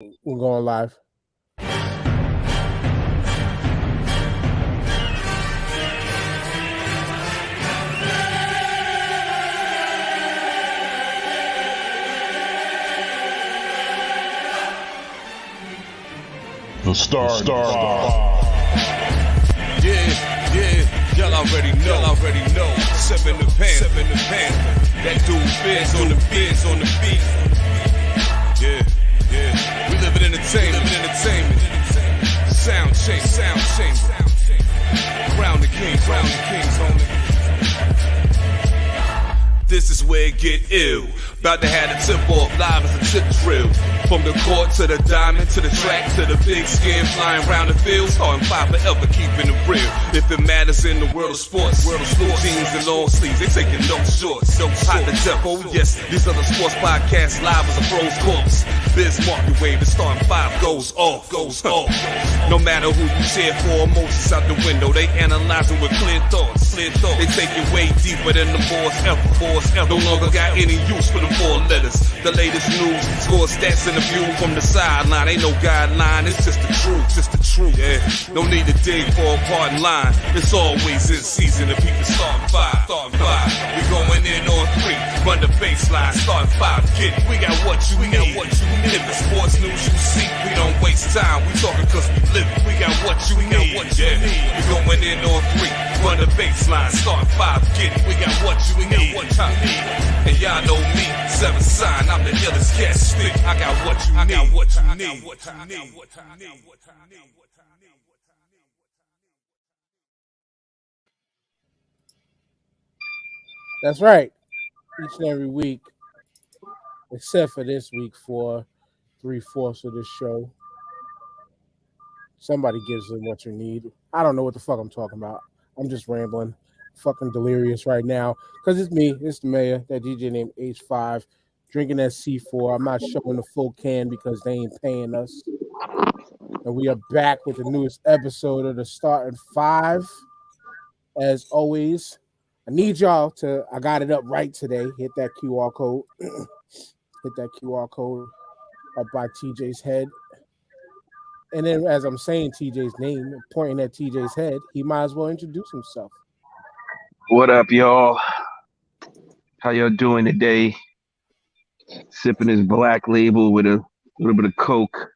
We're going live. The Star. Yeah, y'all already know. Seven the pan. That dude Biz on the beat. Yeah. We live in entertainment. Sound change. Crown the kings, homie. This is where it get ill. About to have the tempo of live as a chip drill. From the court to the diamond, to the track, to the big skin flying round the field. Starting five forever, keeping it real. If it matters in the world of sports, jeans and long sleeves, they taking no shorts. Hot the tempo, yes. These other sports podcasts live as a pro's corpse. Biz mark your wave, the starting five goes off. No matter who you cheer for, emotions out the window. They analyzing with clear thoughts. They take it way deeper than the boys ever. No longer got any use for the four letters. The latest news, score stats and the view from the sideline. Ain't no guideline, it's just the truth. Yeah, no need to dig for a pardon line. It's always in season. The people starting five. We going in on three. Run the baseline, starting five. Get it. We got what you need. If the sports news you see, we don't waste time. We talking cause we live it. We got what you need. We going in on three. Run the baseline, starting five. Get it. We got what you need. And y'all know me, seven sign, I'm the illest cat stick. I got what you need. That's right. Each and every week, except for this week for 3/4 of this show, somebody gives them what you need. I don't know what the fuck I'm talking about. I'm just rambling. Fucking delirious right now. Because it's me, it's the mayor, that DJ named H5, drinking that C4. I'm not showing the full can because they ain't paying us. And we are back with the newest episode of the Starting Five. As always, I need y'all to, I got it up right today. Hit that QR code. Hit that QR code up by TJ's head. And then as I'm saying TJ's name, pointing at TJ's head, he might as well introduce himself. What up, y'all? How y'all doing today? Sipping this black label with a little bit of Coke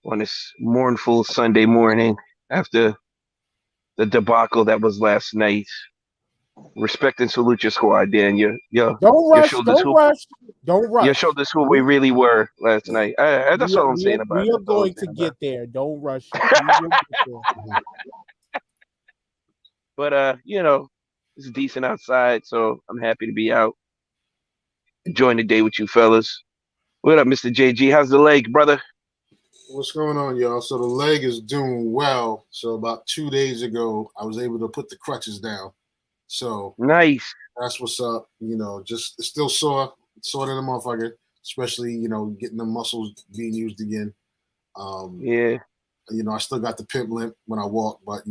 on this mournful Sunday morning after the debacle that was last night. Respect and salute your squad, Dan. Don't rush. You showed us who we really were last night. That's all I'm saying about it. We are going to get there. Don't rush. But it's decent outside, so I'm happy to be out. Enjoying the day with you fellas. What up, Mr. JG? How's the leg, brother? What's going on, y'all? So the leg is doing well. So about 2 days ago, I was able to put the crutches down. So nice. That's what's up. Just it's still sore than a motherfucker, especially, getting the muscles being used again. Yeah. I still got the pimp limp when I walk, but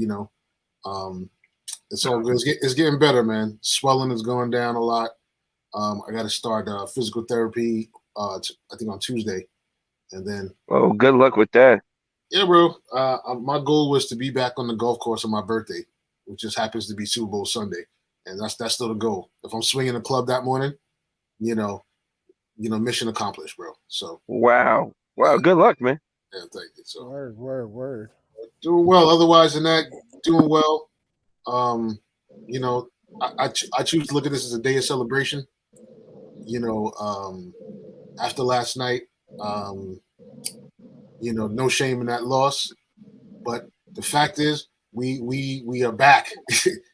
it's all good. It's getting better, man. Swelling is going down a lot. I got to start physical therapy, I think on Tuesday. And then. Oh, good luck with that. Yeah, bro. My goal was to be back on the golf course on my birthday, which just happens to be Super Bowl Sunday. And that's still the goal. If I'm swinging the club that morning, mission accomplished, bro. So. Wow. Good luck, man. Yeah, thank you. So. Word. Doing well. Otherwise than that, doing well. I choose to look at this as a day of celebration. After last night, no shame in that loss. But the fact is, we are back.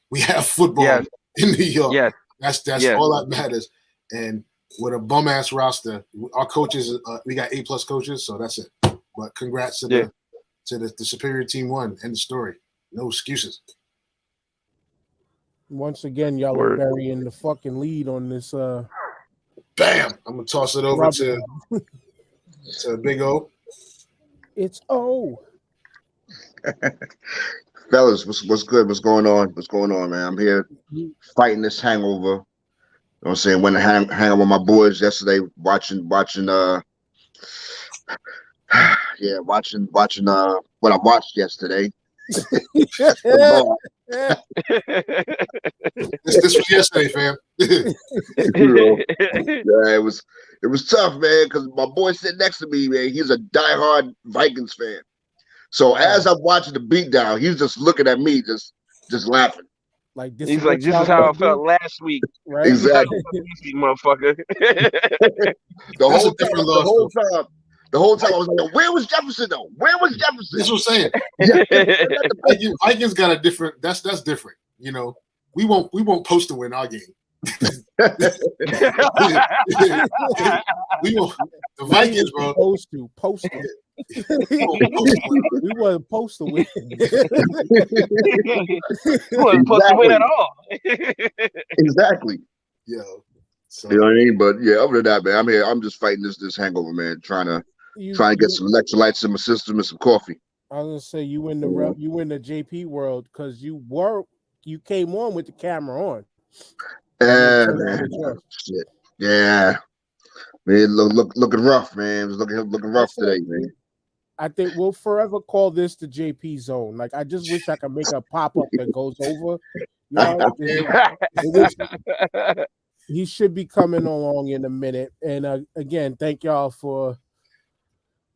We have football in New York. Yes. That's all that matters. And with a bum ass roster, our coaches, we got A+ coaches, so that's it. But congrats to the superior team won. End of story. No excuses. Once again, y'all are burying the fucking lead on this. Bam! I'm gonna toss it over to Big O. It's O. Fellas, what's good? What's going on? What's going on, man? I'm here fighting this hangover. You know what I'm saying? Went to hang out with my boys yesterday, watching Yeah, watching what I watched yesterday. This was yesterday, fam. You know, yeah, it was tough, man, because my boy sitting next to me, man, he's a diehard Vikings fan. So as I'm watching the beatdown, he's just looking at me, just laughing. Like this He's is like, what this y'all is how I gonna felt do, last week. right? Exactly. Motherfucker. The whole time I was like, where was Jefferson though? Where was Jefferson? That's what I'm saying. Vikings got a different. That's different. You know, we won't post to win our game. We won't. The Vikings, bro. Post to. We wasn't supposed to win. You wasn't supposed to win at all. Exactly. Yo. So, you know what I mean? But yeah, other than that, man, I'm here. I'm just fighting this hangover, man. Trying to get some electrolytes in my system and some coffee. I was gonna say you in the JP world because you came on with the camera on. Man, shit. Yeah. Man, looking rough, man. It was looking rough today, man. I think we'll forever call this the JP zone. Like I just wish I could make a pop-up that goes over. He should be coming along in a minute. And again, thank y'all for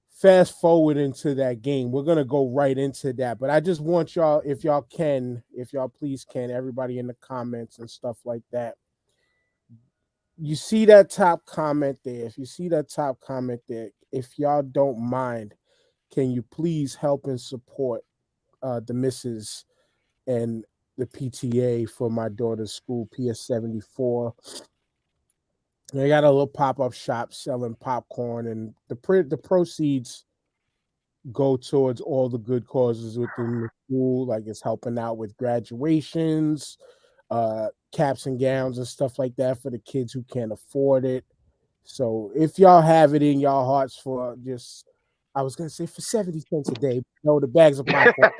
fast forwarding to that game. We're gonna go right into that. But I just want y'all, if y'all please can, everybody in the comments and stuff like that. You see that top comment there. If you see that top comment there, if y'all don't mind, can you please help and support the missus and the PTA for my daughter's school, PS74. They got a little pop-up shop selling popcorn, and the proceeds go towards all the good causes within the school, like it's helping out with graduations, caps and gowns and stuff like that for the kids who can't afford it. So if y'all have it in y'all hearts for just, I was gonna say for 70 cents a day, no, the bags of popcorn.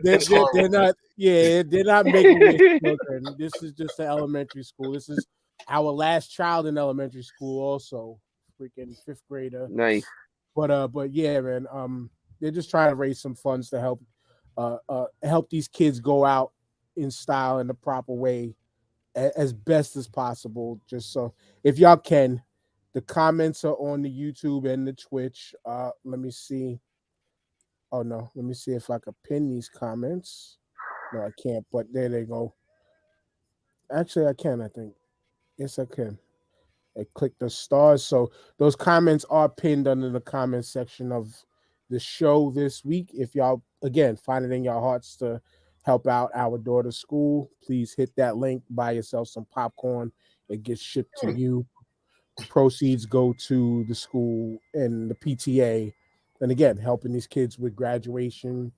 they're not. Yeah, they're not making it children. This is just an elementary school. This is our last child in elementary school, also freaking 5th grader. Nice. But yeah, man. They're just trying to raise some funds to help these kids go out in style in the proper way, as best as possible. Just so if y'all can. The comments are on the YouTube and the Twitch. Let me see. Oh, no. Let me see if I can pin these comments. No, I can't, but there they go. Actually, I can, I think. Yes, I can. I click the stars. So those comments are pinned under the comment section of the show this week. If y'all, again, find it in your hearts to help out our daughter's school, please hit that link, buy yourself some popcorn. It gets shipped to you. Proceeds go to the school and the PTA, and again, helping these kids with graduation,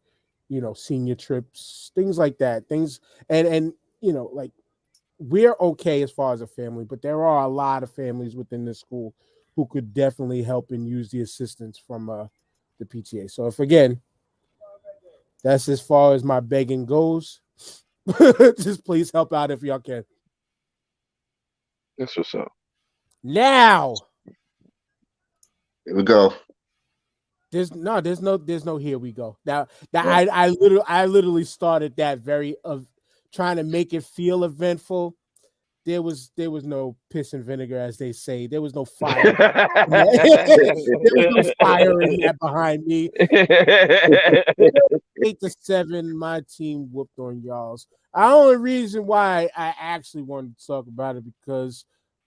senior trips, things like that. Things and like we're okay as far as a family, but there are a lot of families within the school who could definitely help and use the assistance from the PTA. So if again, that's as far as my begging goes, just please help out if y'all can. That's what's up. Now, here we go. There's no here we go. Now I literally started that very trying to make it feel eventful. There was no piss and vinegar, as they say. There was no fire. There was no fire in that behind me. 8-7, my team whooped on y'all's. The only reason why I actually wanted to talk about it because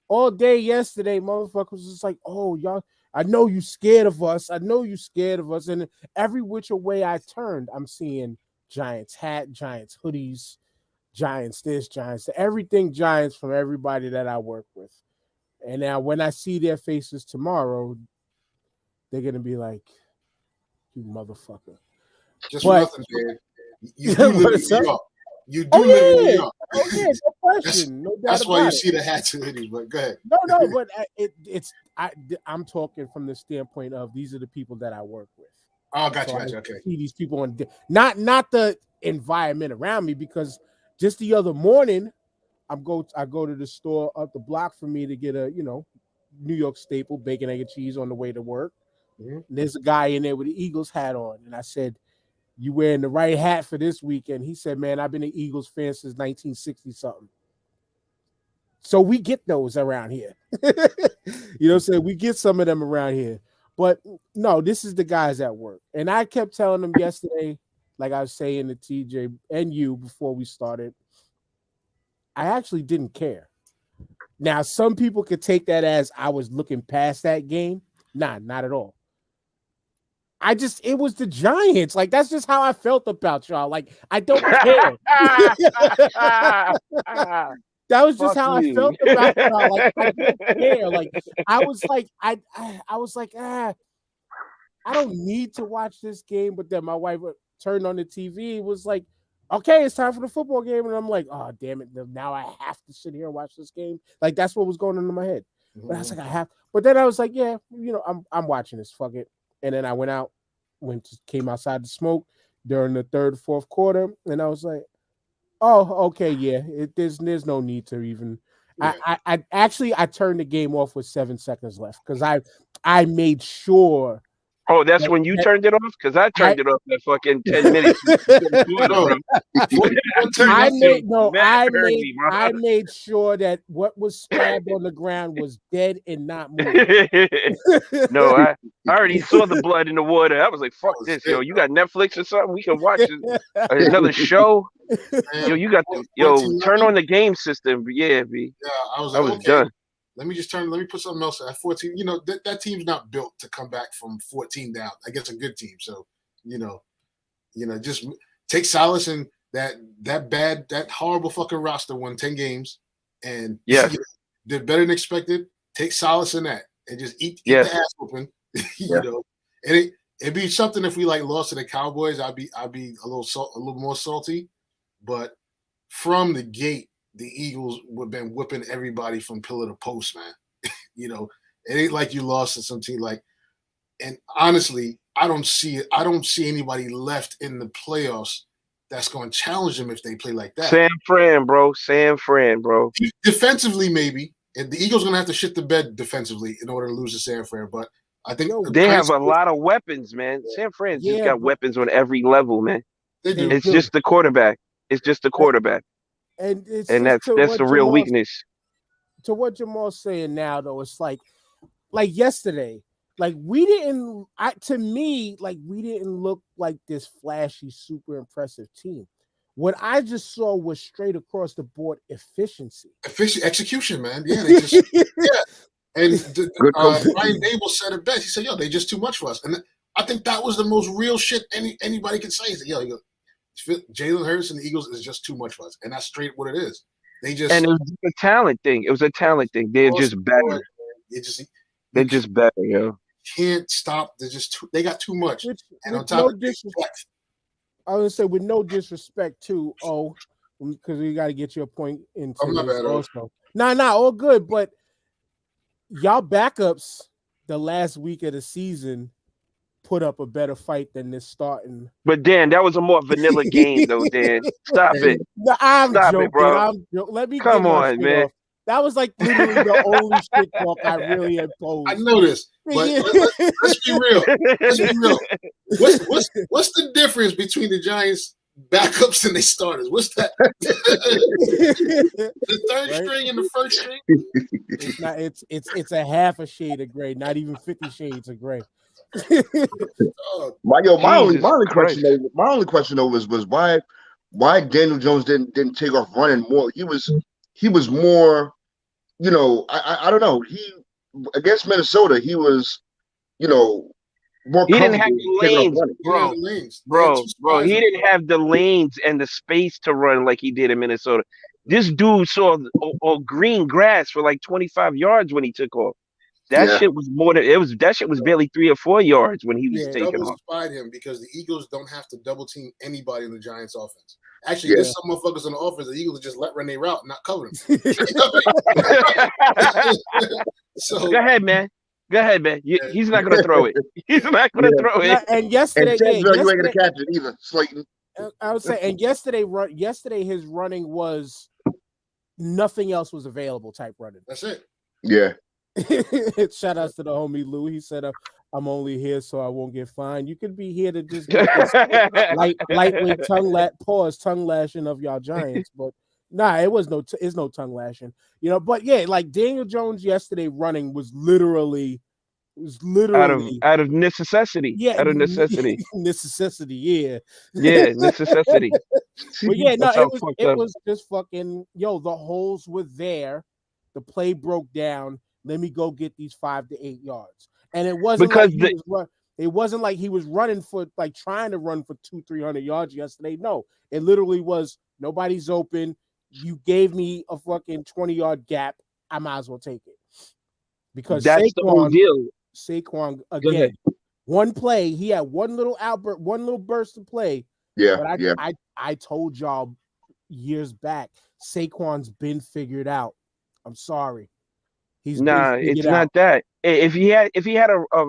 all day yesterday, motherfuckers was just like, oh, y'all, I know you scared of us. And every which way I turned, I'm seeing Giants hat, Giants hoodies, Giants this, Giants that, everything Giants from everybody that I work with. And now when I see their faces tomorrow, they're going to be like, you motherfucker. Just for nothing, man. You do live in New York. You do live in New York. Oh, yeah, no question. That's why you see the hats and hoodies, but go ahead. No, but I'm talking from the standpoint of these are the people that I work with. Oh, gotcha. Okay. See these people on not the environment around me, because just the other morning I go to the store up the block for me to get a New York staple, bacon, egg, and cheese on the way to work. Mm-hmm. There's a guy in there with the Eagles hat on. And I said, you wearing the right hat for this weekend? He said, man, I've been an Eagles fan since 1960-something. So we get those around here. You know what I'm saying? We get some of them around here. But no, this is the guys at work. And I kept telling them yesterday, like I was saying to TJ and you before we started, I actually didn't care. Now, some people could take that as I was looking past that game. Nah, not at all. It was the Giants. Like, that's just how I felt about y'all. Like, I don't care. That was just how I felt about y'all. Like, I don't care. Like, I was like, I don't need to watch this game. But then my wife turned on the TV. It was like, okay, it's time for the football game. And I'm like, oh, damn it. Now I have to sit here and watch this game. Like, that's what was going on in my head. But I was like, I have. But then I was like, yeah, I'm watching this. Fuck it. And then I went out, came outside to smoke during the third, fourth quarter. And I was like, oh, okay, yeah. There's no need to even. Yeah. I turned the game off with 7 seconds left because I made sure. Oh, that's when you turned it off? Because I turned it off at fucking 10 minutes. I made sure that what was stabbed on the ground was dead and not moving. No, I already saw the blood in the water. I was like, fuck this, yo. You got Netflix or something? We can watch another show. Yo, you got turn on the game system. Yeah, B. Yeah, I was okay. Done. Let me put something else at 14. That team's not built to come back from 14 down. I guess a good team. So, just take solace in that horrible fucking roster won 10 games and did better than expected. Take solace in that and just eat the ass open. And it'd be something if we lost to the Cowboys. I'd be a little more salty, but from the gate, the Eagles would have been whipping everybody from pillar to post, man. It ain't like you lost to some team and honestly, I don't see anybody left in the playoffs that's going to challenge them if they play like that. San Fran, bro. Defensively, maybe. And the Eagles are going to have to shit the bed defensively in order to lose to San Fran, but I think they have a lot of weapons, man. San Fran's just got weapons on every level, man. They do. It's just the quarterback. And that's the real weakness. To what Jamal's saying now, though, it's like yesterday, we didn't look like this flashy, super impressive team. What I just saw was straight across the board efficiency. Execution, man. Yeah, they just And Ryan Dable said it best. He said, "Yo, they just too much for us." And I think that was the most real shit anybody could say. He said, "Yo, Jalen Hurts and the Eagles is just too much for us," and that's straight what it is. And it was a talent thing. They're just better. They're just better, yo. Can't stop. They got too much. And on top no of disrespect, I was gonna say, with no disrespect to because we got to get your point into this also. Nah, all good, but y'all backups the last week of the season put up a better fight than this starting. But Dan, that was a more vanilla game, though. Dan, stop it. No, I'm joking, bro. Let me come on, man. Off. That was literally the only shit talk I really imposed. I know this, but let's be real. What's the difference between the Giants' backups and their starters? What's that? The third string and the first string. It's a half a shade of gray, not even 50 shades of gray. My only question though was why Daniel Jones didn't take off running more. He was more, I don't know. He against Minnesota, he was, more. He didn't have the lanes, bro. He didn't have the lanes and the space to run like he did in Minnesota. This dude saw green grass for 25 yards when he took off. That shit was more than that shit was barely 3 or 4 yards when he was taking off. Inspired him because the Eagles don't have to double team anybody in the Giants offense. Actually, there's some motherfuckers on the offense. The Eagles just run their route and not cover them. So go ahead, man. He's not going to throw it. He's not going to throw it. And yesterday, you ain't going to catch it either, Slayton. I would say, and yesterday his running was nothing else was available type running. That's it. Yeah. Shout outs to the homie Lou. He said, "I'm only here so I won't get fined." You could be here to just get this lightweight tongue lashing of y'all Giants, but nah, it's no tongue lashing, But yeah, like Daniel Jones yesterday running was literally out of necessity. Yeah, out of necessity. necessity. Yeah, yeah, necessity. But yeah, no, That's it was just fucking the holes were there, the play broke down. Let me go get these 5 to 8 yards, and it wasn't it wasn't like he was running for like trying to run for 200-300 yards yesterday. No, it literally was nobody's open. You gave me a fucking 20-yard gap. I might as well take it because that's the whole deal. Saquon again. One play, he had one little burst of play. Yeah, but I told y'all years back, Saquon's been figured out. I'm sorry. It's not that. If he had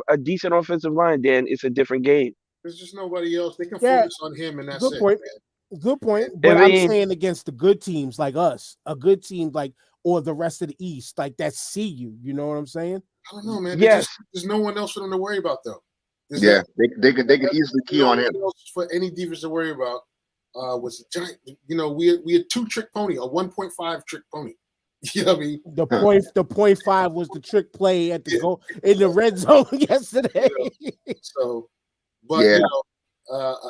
a decent offensive line, Dan, it's a different game. There's just nobody else. They can focus on him, and that's good it. Point. Man. Good point. But I'm saying against the good teams like us, a good team or the rest of the East, like that see you. You know what I'm saying? I don't know, man. Yes. There's no one else for them to worry about, though. They can easily key on him. For any defense to worry about was the Giant. We had 2 trick pony, a 1.5 trick pony. You know what I mean? The 0.5 was the trick play at the goal in the red zone yesterday. So, but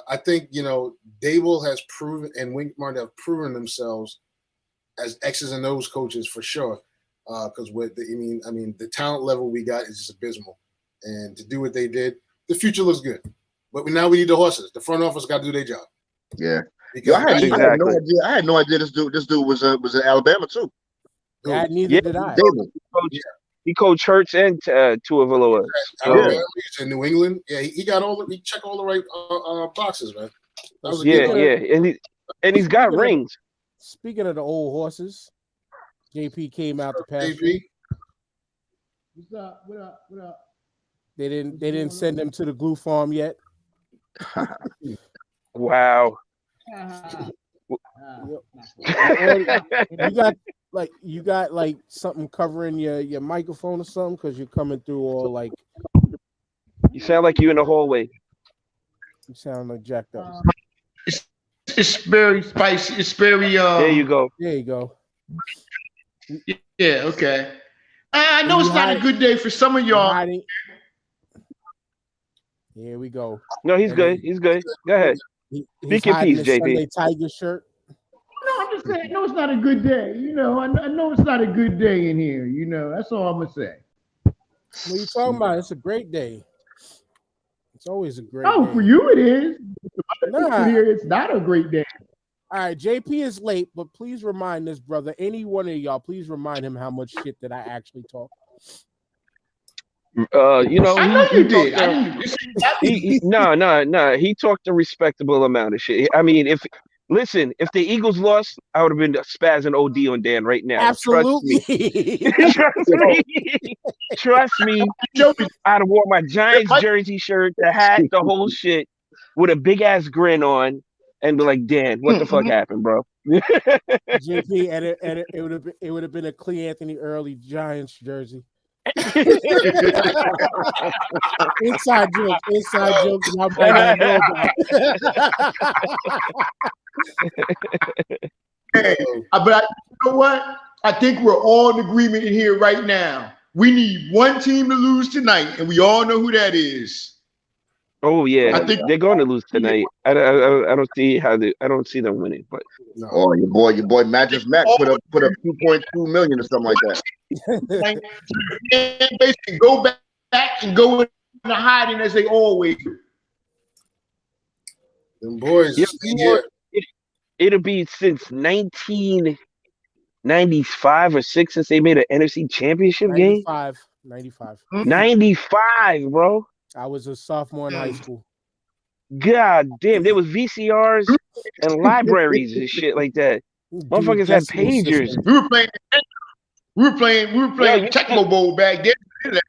I think Dable has proven and Wink Martin have proven themselves as X's and O's coaches for sure. Because the talent level we got is just abysmal, and to do what they did, the future looks good. But now we need the horses. The front office got to do their job. Yeah, I had no idea this dude was in Alabama too. Yeah, neither did I. He coached Hurts and Tuivasa. Alabama, he's in New England. Yeah, he checked all the right boxes, man. And he's got rings. Speaking of the old horses. JP came out to pass. JP. What's up? What up? They didn't send him to the glue farm yet. Wow. You got something covering your microphone or something because you're coming through all like. You sound like you're in the hallway. You sound like jacked up. It's very spicy. It's very. There you go. There you go. Yeah, okay. I know it's not a good day for some of y'all. Here we go. No, he's good. He's good. Go ahead. Speak your piece, JP. Sunday Tiger shirt. No, I'm just saying. No, it's not a good day. I know it's not a good day in here. That's all I'm gonna say. What are you talking about? It's a great day. It's always a great day. Oh, for you it is. Nah. Here, it's not a great day. All right, JP is late, but please remind this brother, any one of y'all, please remind him how much shit that I actually talk. I know you did. No. He talked a respectable amount of shit. I mean, if the Eagles lost, I would have been spazzing OD on Dan right now. Absolutely. Trust me. I'd have worn my Giants jersey shirt, the hat, the whole shit, with a big ass grin on. And be like, Dan, what the fuck happened, bro? JP, and it would have been a Clee Anthony Early Giants jersey. Inside jokes. And I know But you know what? I think we're all in agreement in here right now. We need one team to lose tonight, and we all know who that is. Oh yeah, I think they're going to lose tonight. I don't see them winning, but your boy Magic Mac put up 2.2 million or something like that. Basically, go back and go into hiding as they always do. Them boys, it'll be since 1995 or 6 since they made an NFC Championship game. 95, bro. I was a sophomore in high school. God damn, there was VCRs and libraries and shit like that. Motherfuckers had pagers. We were playing Tecmo Bowl back then.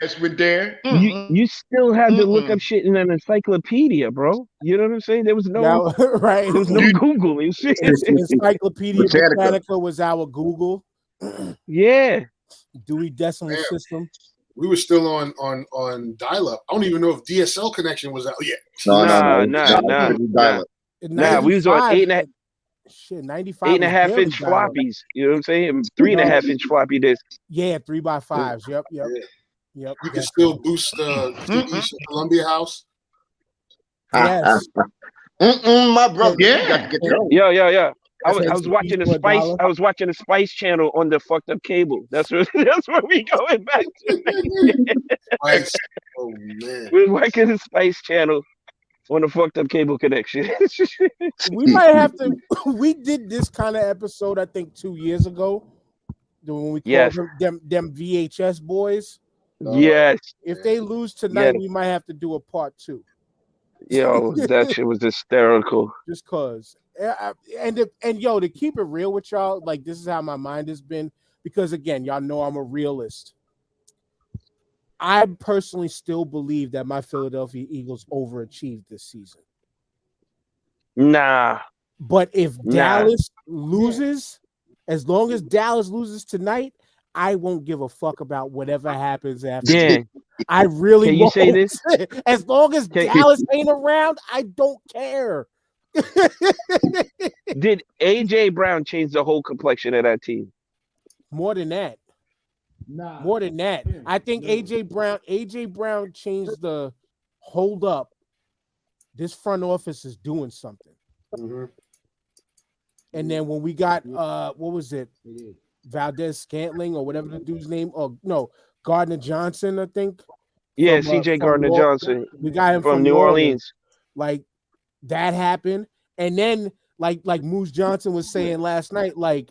That's with there. You still had to look up shit in an encyclopedia, bro. You know what I'm saying? There was no right. There was no Google and shit. Encyclopedia Britannica was our Google. Yeah. Dewey Decimal System. we were still on dial-up. I don't even know if DSL connection was out yet. Nah, we was on 8.5. Shit, 95. 8.5 inch floppies. You know what I'm saying? 3.5 inch floppy disks. Yeah, 3x5s. Yep. Yeah. Yep. You can still boost CDs to Columbia House. Yes. My brother. Yeah. Yeah. I was watching the Spice. I was watching the Spice channel on the fucked up cable. That's where we going back to. Spice. Oh man. We was watching the Spice channel on the fucked up cable connection. We might have to. We did this kind of episode, I think, 2 years ago when we called them VHS boys. Yes. If they lose tonight, we might have to do a part 2. Yo, that shit was hysterical. Just cause, and yo, to keep it real with y'all, like this is how my mind has been. Because again, y'all know I'm a realist. I personally still believe that my Philadelphia Eagles overachieved this season. Nah. But if Dallas loses, as long as Dallas loses tonight, I won't give a fuck about whatever happens after. Yeah. I really Can you won't. say this? As long as Dallas ain't around, I don't care. Did AJ Brown change the whole complexion of that team? More than that. More than that. I think AJ Brown changed the hold up. This front office is doing something. Mm-hmm. And then when we got what was it? Valdez Scantling or whatever the dude's name. Oh no, Gardner Johnson, I think. Yeah, CJ Gardner Johnson. We got him from New Orleans. Like that happened. And then like Moose Johnson was saying last night, like,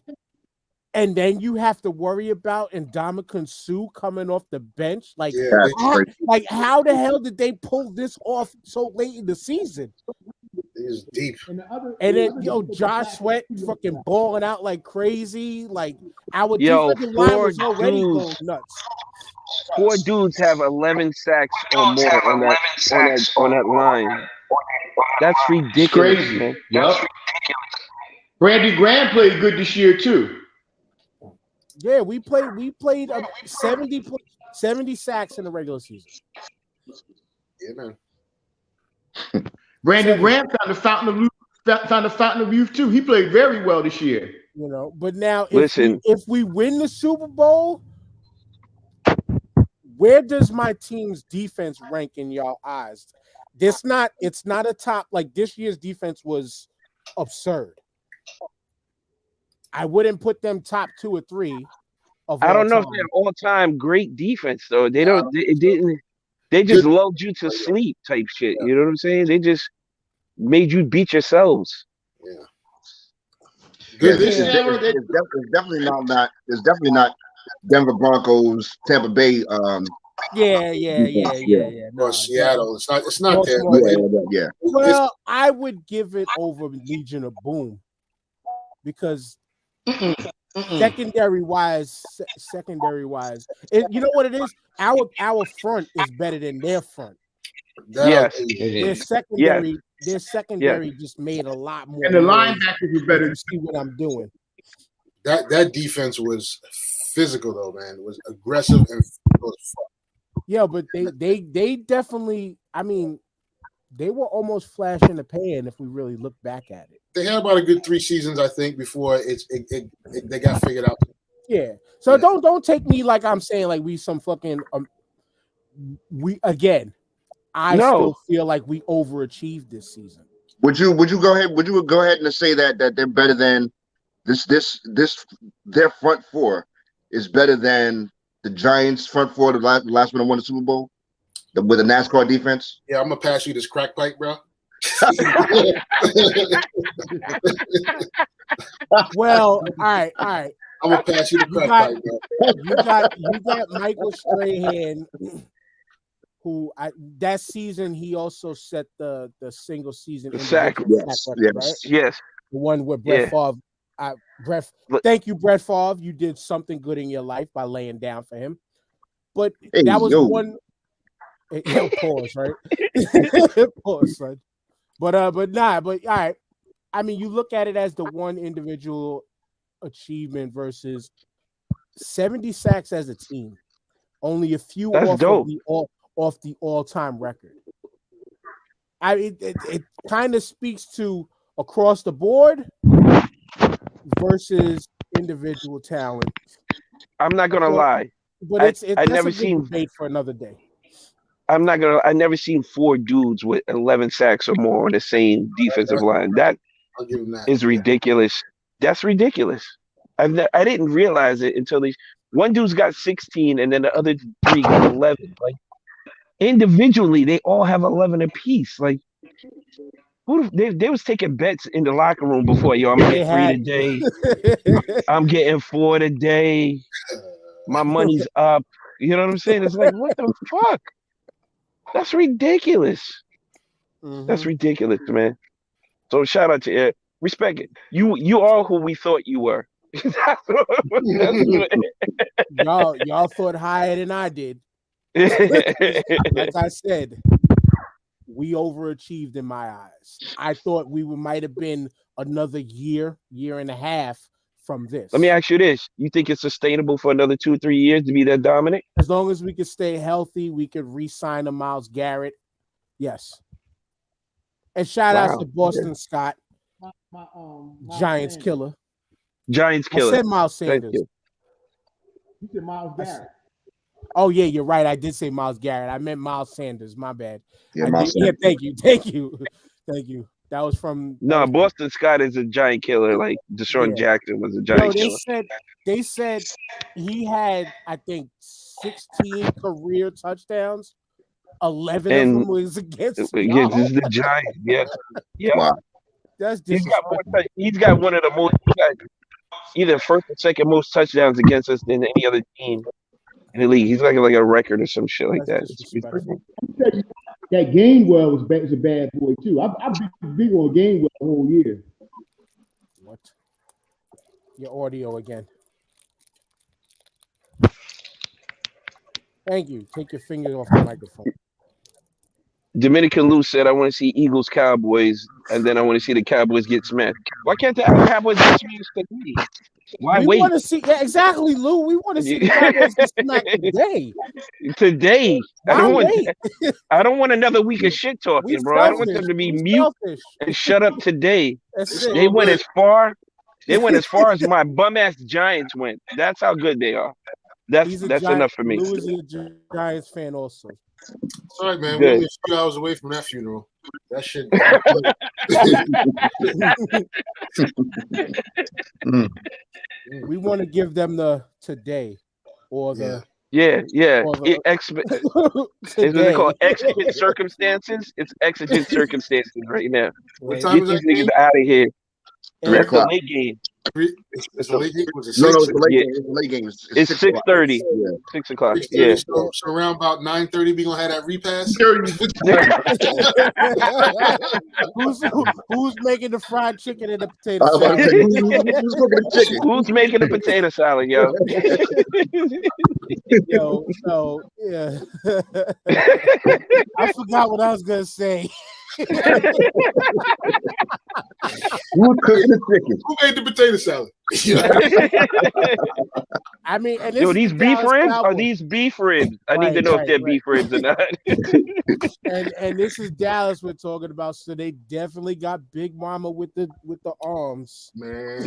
and then you have to worry about Ndamukong Suh coming off the bench. Like, how the hell did they pull this off so late in the season? It's deep. And then Josh Sweat fucking balling out like crazy. Like our defensive line was already going nuts. 4 dudes have 11 sacks or more on that line. That's ridiculous, Crazy. man. Yep. Brandon Graham played good this year too. Yeah, we played 70 sacks in the regular season. Yeah, man. Brandon Graham found the fountain of youth too. He played very well this year. You know, but now if we win the Super Bowl, where does my team's defense rank in y'all eyes? It's not a top, like this year's defense was absurd. I wouldn't put them top 2 or 3 of I don't know if time. they're all-time great defense though. They don't. They just lulled you to sleep type shit. You know what I'm saying? They just made you beat yourselves. Yeah. Good. It's definitely not Denver Broncos, Tampa Bay. Yeah. No, Seattle. It's not there. Yeah. Well, I would give it over Legion of Boom because secondary wise, you know what it is? Our front is better than their front. Yes. Their secondary just made a lot more. And the linebackers were better. You see what I'm doing? That defense was physical though, man. It was aggressive and yeah, but they definitely. I mean, they were almost flash in the pan if we really look back at it. They had about a good 3 seasons, I think, before they got figured out. Yeah. So don't take me like I'm saying like we some fucking I still feel like we overachieved this season. Would you go ahead and say that they're better than this their front 4 is better than the Giants front 4, the last one that won the Super Bowl with a NASCAR defense? Yeah, I'm gonna pass you this crack pipe, bro. Well, all right. I'm gonna pass you the crack pipe, bro. You got Michael Strahan, who that season he also set the single season sack. Yes. The one with Brett Favre. Thank you, Brett Favre. You did something good in your life by laying down for him. But that was one. Pause, right? Pause, son. But all right. I mean, you look at it as the one individual achievement versus 70 sacks as a team. only a few That's off dope. of the all-time record. It kind of speaks to across the board versus individual talent. I'm not gonna lie. But I that's never a good seen. debate for another day. I never seen 4 dudes with 11 sacks or more on the same defensive line. That I'll give him that. is ridiculous. That's ridiculous. I didn't realize it until one dude's got 16 and then the other 3 got 11. Like individually, they all have 11 apiece. Like they was taking bets in the locker room before. Yo, I'm gonna get 3 today. I'm getting 4 today. My money's up. You know what I'm saying? It's like, what the fuck? That's ridiculous. Mm-hmm. That's ridiculous, man. So shout out to you. Respect it. You are who we thought you were. Y'all thought higher than I did. Like I said, we overachieved in my eyes. I thought we might have been another year and a half from this. Let me ask you this. You think it's sustainable for another 2 or 3 years to be that dominant? As long as we could stay healthy, we could re-sign a Myles Garrett. Yes. And shout outs to Boston Scott. Giants killer. Giants killer. I said Miles Sanders. You said Myles Garrett. Oh, yeah, you're right. I did say Myles Garrett. I meant Miles Sanders. My bad. Yeah, Miles Sanders. Thank you. That was from Boston Scott is a giant killer. Like Deshaun Jackson was a giant killer. They said he had, I think, 16 career touchdowns. 11 of them was against the Giants. Yeah. Wow. That's he's got one of the most, either first or second most touchdowns against us than any other team in the league. He's like a record or some shit like that. That Gainwell was a bad boy too. I've been big on Gainwell the whole year. What? Your audio again. Thank you. Take your finger off the microphone. Dominican Lou said, I want to see Eagles Cowboys, and then I want to see the Cowboys get smashed. Why can't the Cowboys get smashed today? Why wait? We want to see, exactly, Lou. We want to see the Cowboys get smacked today. Today. I don't want another week of shit talking, bro. I don't want them to be mute and shut up today. They went as far as my bum ass Giants went. That's how good they are. That's enough for me. Lou is a Giants fan also. It's all right, man. We're only a few hours away from that funeral. That shit. We want to give them the today or the Is it called exigent circumstances? It's exigent circumstances right now. What time Get is these that niggas game? out of here. 3 o'clock. Late game. It's the late game. Was it No, 6? it's the late game. It's the late game. It's 6:30. Yeah. 6 o'clock. 6:30, Yeah. So around about 9:30, we gonna have that repass. who's making the fried chicken and the potato I was about to salad? say, who's cooking the chicken? Who's making the potato salad, yo? Yo, so yeah. I forgot what I was gonna say. Who's cooking the chicken? Who made the potato salad? I mean, and These beef ribs? Are these beef ribs? I need to know if they're beef ribs or not. and this is Dallas we're talking about, so they definitely got Big Mama with the arms. Man.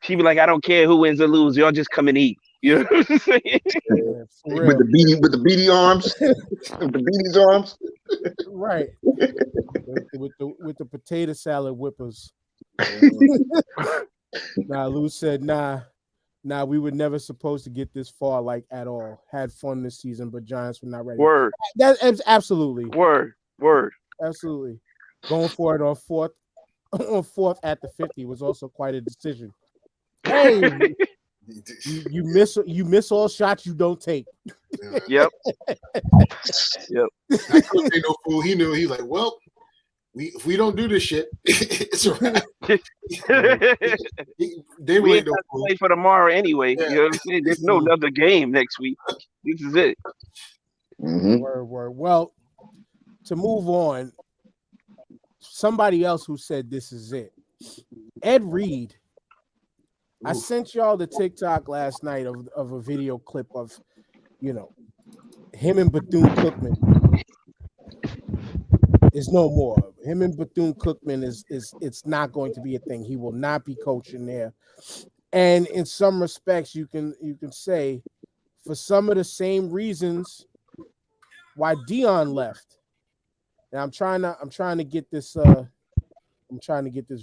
She be like, I don't care who wins or loses, y'all just come and eat. You know what I'm saying? With the beady arms, with the beady's arms, right? With the potato salad whippers. Lou said, nah, we were never supposed to get this far, like at all. Had fun this season, but Giants were not ready. Word. That's absolutely. Word. Absolutely. Going for it on fourth at the 50 was also quite a decision. Hey. You miss all shots you don't take. Yep. I couldn't say no fool. He knew. He was like, well, if we don't do this shit, it's a wrap. They we ain't have no to fool. play for tomorrow anyway. Yeah. You know what I'm saying? There's no other game next week. This is it. Mm-hmm. Word. Well, to move on, somebody else who said this is it. Ed Reed I sent y'all the TikTok last night of a video clip of, him and Bethune Cookman. Is no more. Him and Bethune Cookman is it's not going to be a thing. He will not be coaching there. And in some respects, you can say for some of the same reasons why Dion left. Now I'm trying to get this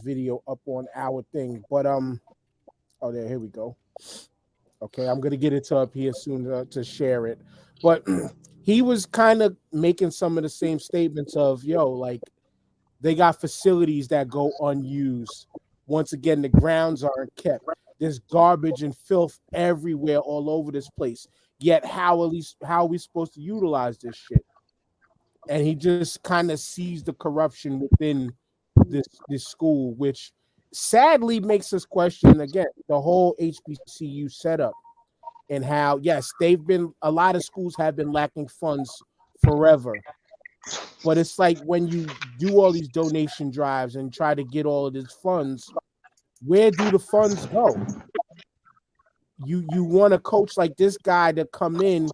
video up on our thing, but here we go. Okay, I'm gonna get it up here soon to share it. But he was kind of making some of the same statements of, like they got facilities that go unused. Once again, the grounds aren't kept. There's garbage and filth everywhere, all over this place. Yet how are we supposed to utilize this shit? And he just kind of sees the corruption within this school, which sadly makes us question again the whole HBCU setup and how, yes, a lot of schools have been lacking funds forever. But it's like when you do all these donation drives and try to get all of these funds, where do the funds go? You want a coach like this guy to come in,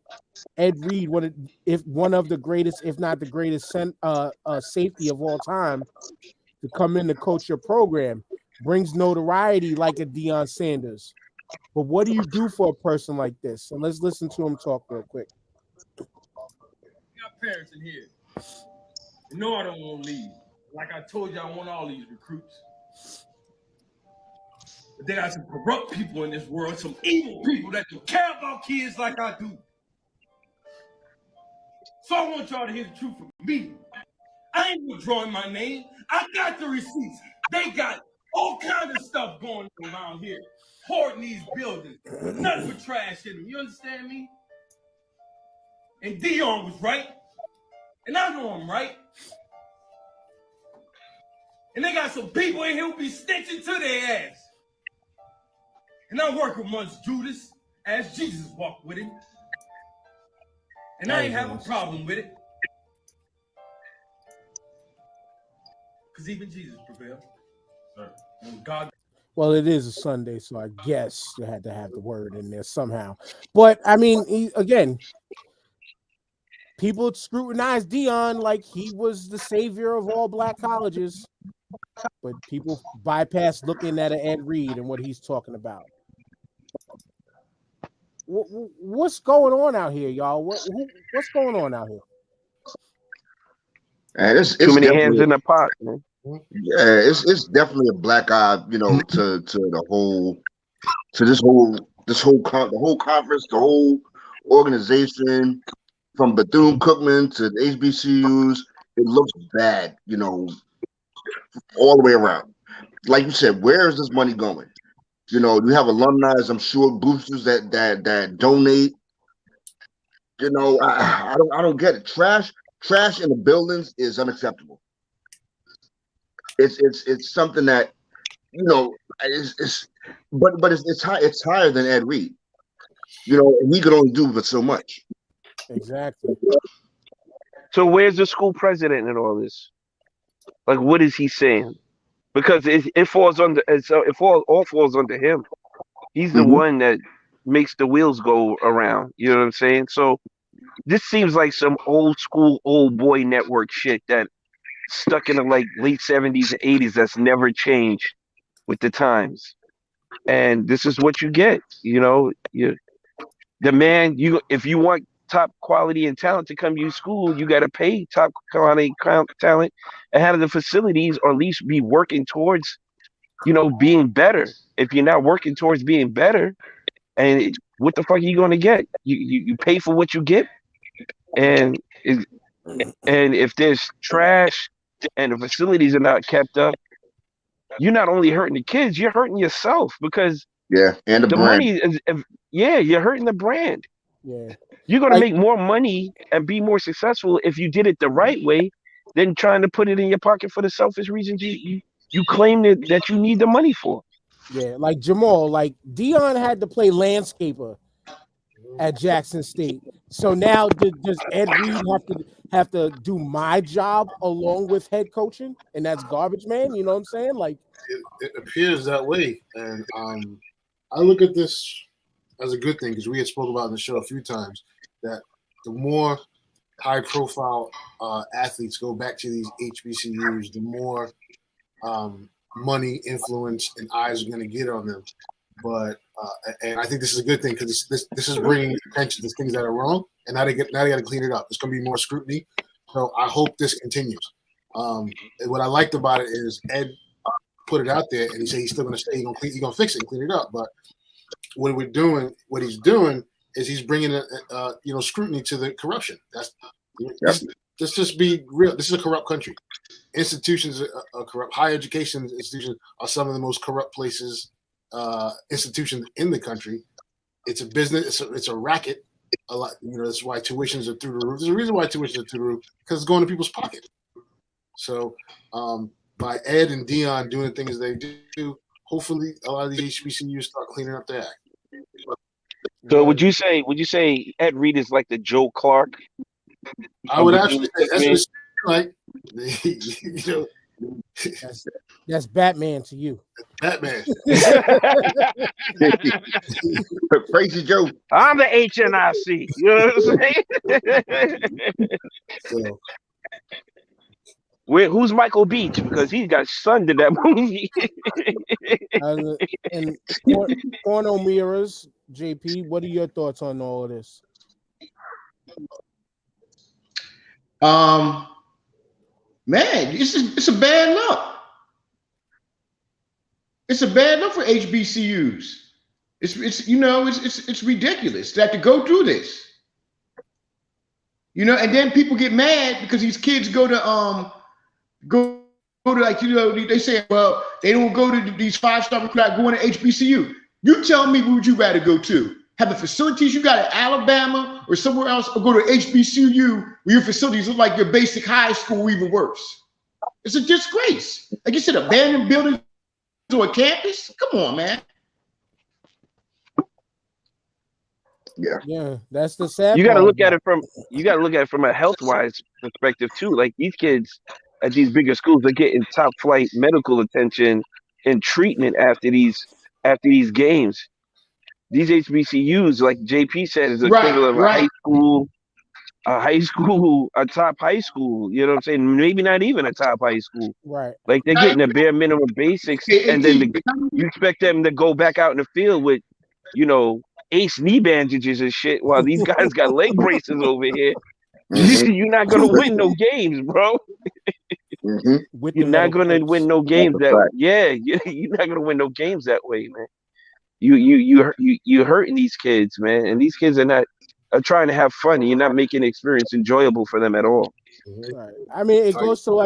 Ed Reed, one of the greatest, if not the greatest, safety of all time, to come in to coach your program, brings notoriety like a Deion Sanders. But what do you do for a person like this? And let's listen to him talk real quick. Got parents in here. You know I don't want to leave. Like I told you, I want all these recruits. But they got some corrupt people in this world, some evil people that don't care about kids like I do. So I want y'all to hear the truth from me. I ain't withdrawing my name. I got the receipts. They got all kinds of stuff going on around here. Hoarding these buildings. Nothing but trash in them. You understand me? And Dion was right. And I know I'm right. And they got some people in here who be snitching to their ass. And I work amongst Judas as Jesus walked with him. And I ain't have a problem with it. Because even Jesus prevailed. And God. Well, it is a Sunday, so I guess you had to have the word in there somehow. But, I mean, again, people scrutinize Dion like he was the savior of all black colleges. But people bypass looking at an Ed Reed and what he's talking about. What's going on out here, y'all? What's going on out here? And it's too many hands in the pot, man. Yeah, it's definitely a black eye, to the whole, to the whole conference, the whole organization, from Bethune Cookman to the HBCUs. It looks bad, all the way around. Like you said, where is this money going? You have alumni, I'm sure, boosters that donate. I don't get it. Trash in the buildings is unacceptable. It's something that it's higher than Ed Reed. And he could only do but so much. Exactly. So where's the school president in all this? Like, what is he saying? Because it falls under all falls under him. He's the one that makes the wheels go around. You know what I'm saying? So this seems like some old school old boy network shit that stuck in the late 70s and 80s that's never changed with the times. And this is what you get. If you want top quality and talent to come to your school, you got to pay top quality talent and have the facilities, or at least be working towards, being better. If you're not working towards being better, and what the fuck are you going to get? You pay for what you get, and if there's trash and the facilities are not kept up, you're not only hurting the kids, you're hurting yourself, because and the brand. money is, you're hurting the brand. Yeah. You're going to make more money and be more successful if you did it the right way than trying to put it in your pocket for the selfish reasons you claim that you need the money for. Yeah, like Jamal, Dion had to play landscaper at Jackson State. So now does Ed Reed have to do my job along with head coaching? And that's garbage, man. You know what I'm saying? It appears that way. And I look at this as a good thing because we had spoke about in the show a few times that the more high-profile athletes go back to these HBCUs, the more money, influence, and eyes are going to get on them. But and I think this is a good thing because this is bringing attention to things that are wrong, and now they got to clean it up. There's going to be more scrutiny, so I hope this continues. And what I liked about it is Ed put it out there, and he said he's still going to stay. He's going to fix it and clean it up. But what he's doing is he's bringing scrutiny to the corruption. Let's just be real. This is a corrupt country. Institutions are corrupt. Higher education institutions are some of the most corrupt institutions in the country. It's a business. It's a racket. A lot. That's why tuitions are through the roof. There's a reason why tuitions are through the roof because it's going to people's pocket. So by Ed and Dion doing the things they do, hopefully a lot of these HBCUs start cleaning up their act. So would you say Ed Reed is like the Joe Clark? I would actually say that's like that's Batman to you. Batman. Crazy Joe. I'm the HNIC. You know what I'm saying? So, who's Michael Beach? Because he got shunned in that movie. And porno mirrors, JP, what are your thoughts on all of this? Man, it's a bad look. It's a bad look for HBCUs. It's ridiculous to have to go through this. And then people get mad because these kids go to they say, well, they don't go to these 5-star recruits, not going to HBCU. You tell me, who would you rather go to? Have the facilities you got at Alabama or somewhere else, or go to HBCU where your facilities look like your basic high school, or even worse? It's a disgrace. Like you said, abandoned buildings on a campus? Come on, man. Yeah, that's the sad. You got to look at it from a health-wise perspective too. Like these kids at these bigger schools are getting top-flight medical attention and treatment after these games. These HBCUs, like JP said, is equivalent of a top high school. You know what I'm saying? Maybe not even a top high school. Right. Like they're getting the bare minimum basics, and then you expect them to go back out in the field with, ace knee bandages and shit, while these guys got leg braces over here. You're not gonna win no games, bro. You're not gonna win no games you're not gonna win no games that way, man. You're hurting these kids, man, and these kids are trying to have fun. And you're not making the experience enjoyable for them at all. Right. I mean, it goes to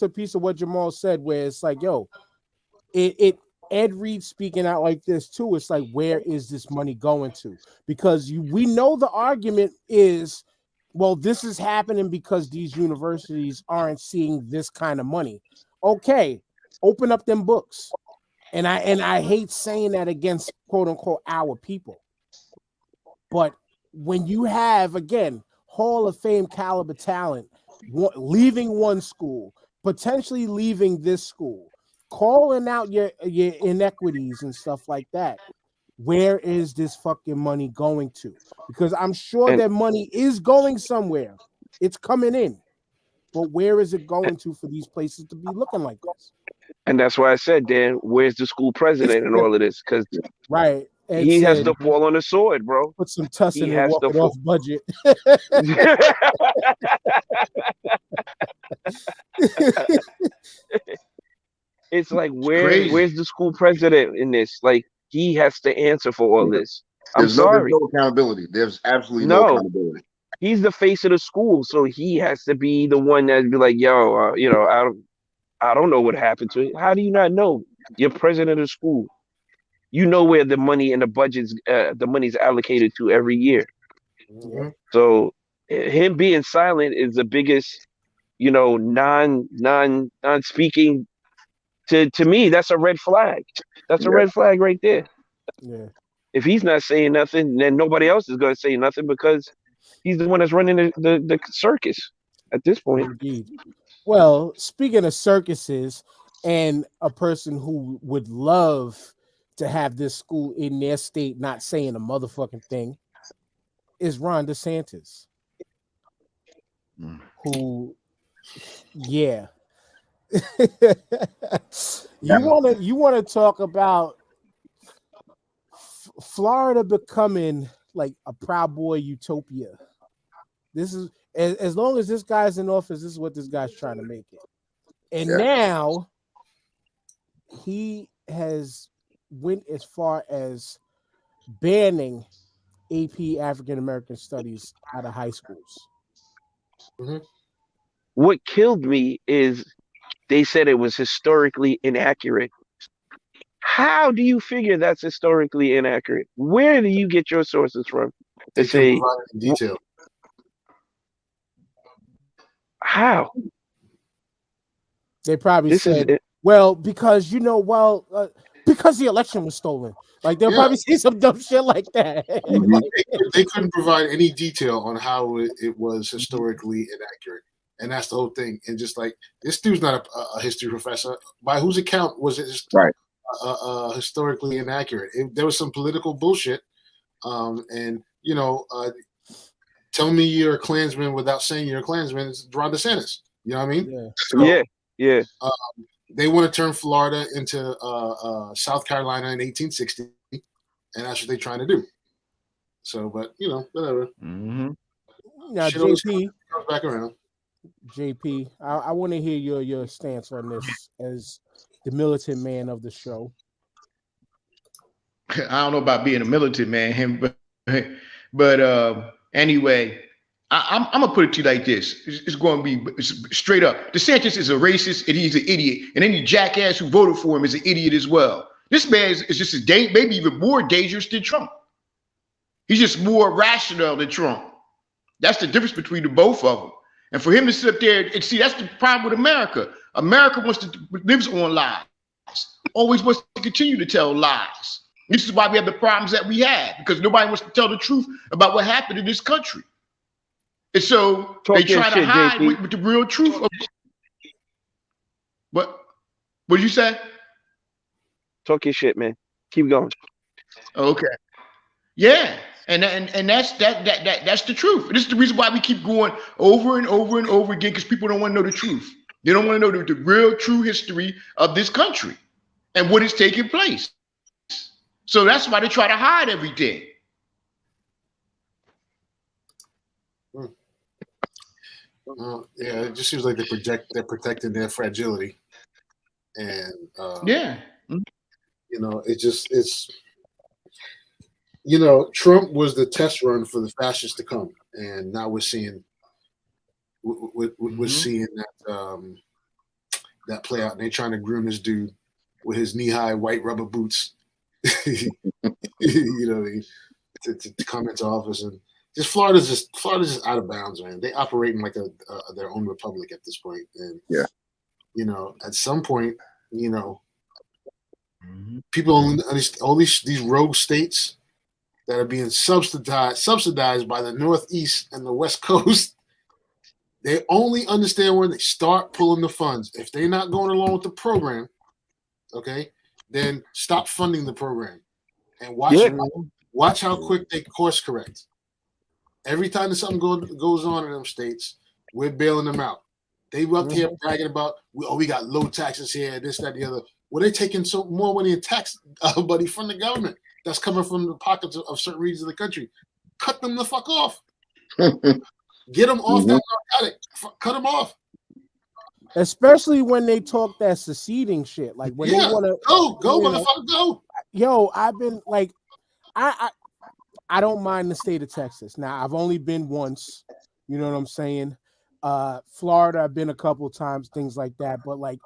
a piece of what Jamal said, where it's like, Ed Reed speaking out like this too. It's like, where is this money going to? Because we know the argument is, well, this is happening because these universities aren't seeing this kind of money. Okay, open up them books. And I hate saying that against quote unquote our people. But when you have, again, Hall of Fame caliber talent leaving one school, potentially leaving this school, calling out your inequities and stuff like that, where is this fucking money going to? Because I'm sure that money is going somewhere. It's coming in. But where is it going to for these places to be looking like this? And that's why I said, Dan, where's the school president and all of this? Because he has to fall on the sword, bro. Put some tussin and walk it off budget. It's like, where's the school president in this? Like, he has to answer for all this. There's no accountability. There's absolutely no accountability. He's the face of the school, so he has to be the one that be like, I don't know what happened to it. How do you not know? You're president of the school. You know where the money and the money's allocated to every year. Mm-hmm. So him being silent is the biggest, non-speaking. To me, that's a red flag. That's a red flag right there. Yeah. If he's not saying nothing, then nobody else is going to say nothing because he's the one that's running the circus at this point. Indeed. Well, speaking of circuses and a person who would love to have this school in their state not saying a motherfucking thing is Ron DeSantis. Who, yeah. You wanna talk about Florida becoming like a Proud Boy utopia. This is as long as this guy's in office, this is what this guy's trying to make it. And now he has went as far as banning AP African American Studies out of high schools. Mm-hmm. What killed me is they said it was historically inaccurate. How do you figure that's historically inaccurate? Where do you get your sources from? They say provide in detail. How? They probably said, well, because because the election was stolen. Like they'll probably say some dumb shit like that. They couldn't provide any detail on how it was historically inaccurate. And that's the whole thing. And just like this dude's not a history professor. By whose account was it historically inaccurate? There was some political bullshit. And tell me you're a Klansman without saying you're a Klansman is Ron DeSantis. You know what I mean? Yeah. They want to turn Florida into South Carolina in 1860, and that's what they're trying to do. So, but whatever. Mm-hmm. Now, JP comes back around. JP, I want to hear your stance on this as the militant man of the show. I don't know about being a militant man, but anyway, I'm gonna put it to you like this: it's going to be straight up. DeSantis is a racist and he's an idiot, and any jackass who voted for him is an idiot as well. This man is just maybe even more dangerous than Trump. He's just more rational than Trump. That's the difference between the both of them. And for him to sit up there and see, that's the problem with America. America lives on lies, always wants to continue to tell lies. This is why we have the problems that we have, because nobody wants to tell the truth about what happened in this country. And so they try to hide with the real truth. What did you say? Talk your shit, man. Keep going. Okay. Yeah. And that's the truth. And this is the reason why we keep going over and over and over again, because people don't want to know the truth. They don't want to know the real true history of this country and what is taking place. So that's why they try to hide everything. It just seems like they're protecting their fragility, and Trump was the test run for the fascists to come, and now we're seeing seeing that play out. And they're trying to groom this dude with his knee-high white rubber boots, to come into office. And Florida's just out of bounds, man. They operate in like their own republic at this point. And at some point, people all these rogue states that are being subsidized by the Northeast and the West Coast, they only understand when they start pulling the funds. If they're not going along with the program, okay, then stop funding the program and watch how quick they course correct. Every time something goes on in them states, we're bailing them out. They were up here bragging about, we got low taxes here, this, that, the other. Well, they're taking more money in tax money from the government that's coming from the pockets of certain regions of the country. Cut them the fuck off. Get them off that narcotic. Cut them off. Especially when they talk that seceding shit. Like when they want to go, motherfucker, go. Yo, I've been like, I don't mind the state of Texas. Now, I've only been once. You know what I'm saying? Florida, I've been a couple of times, things like that. But like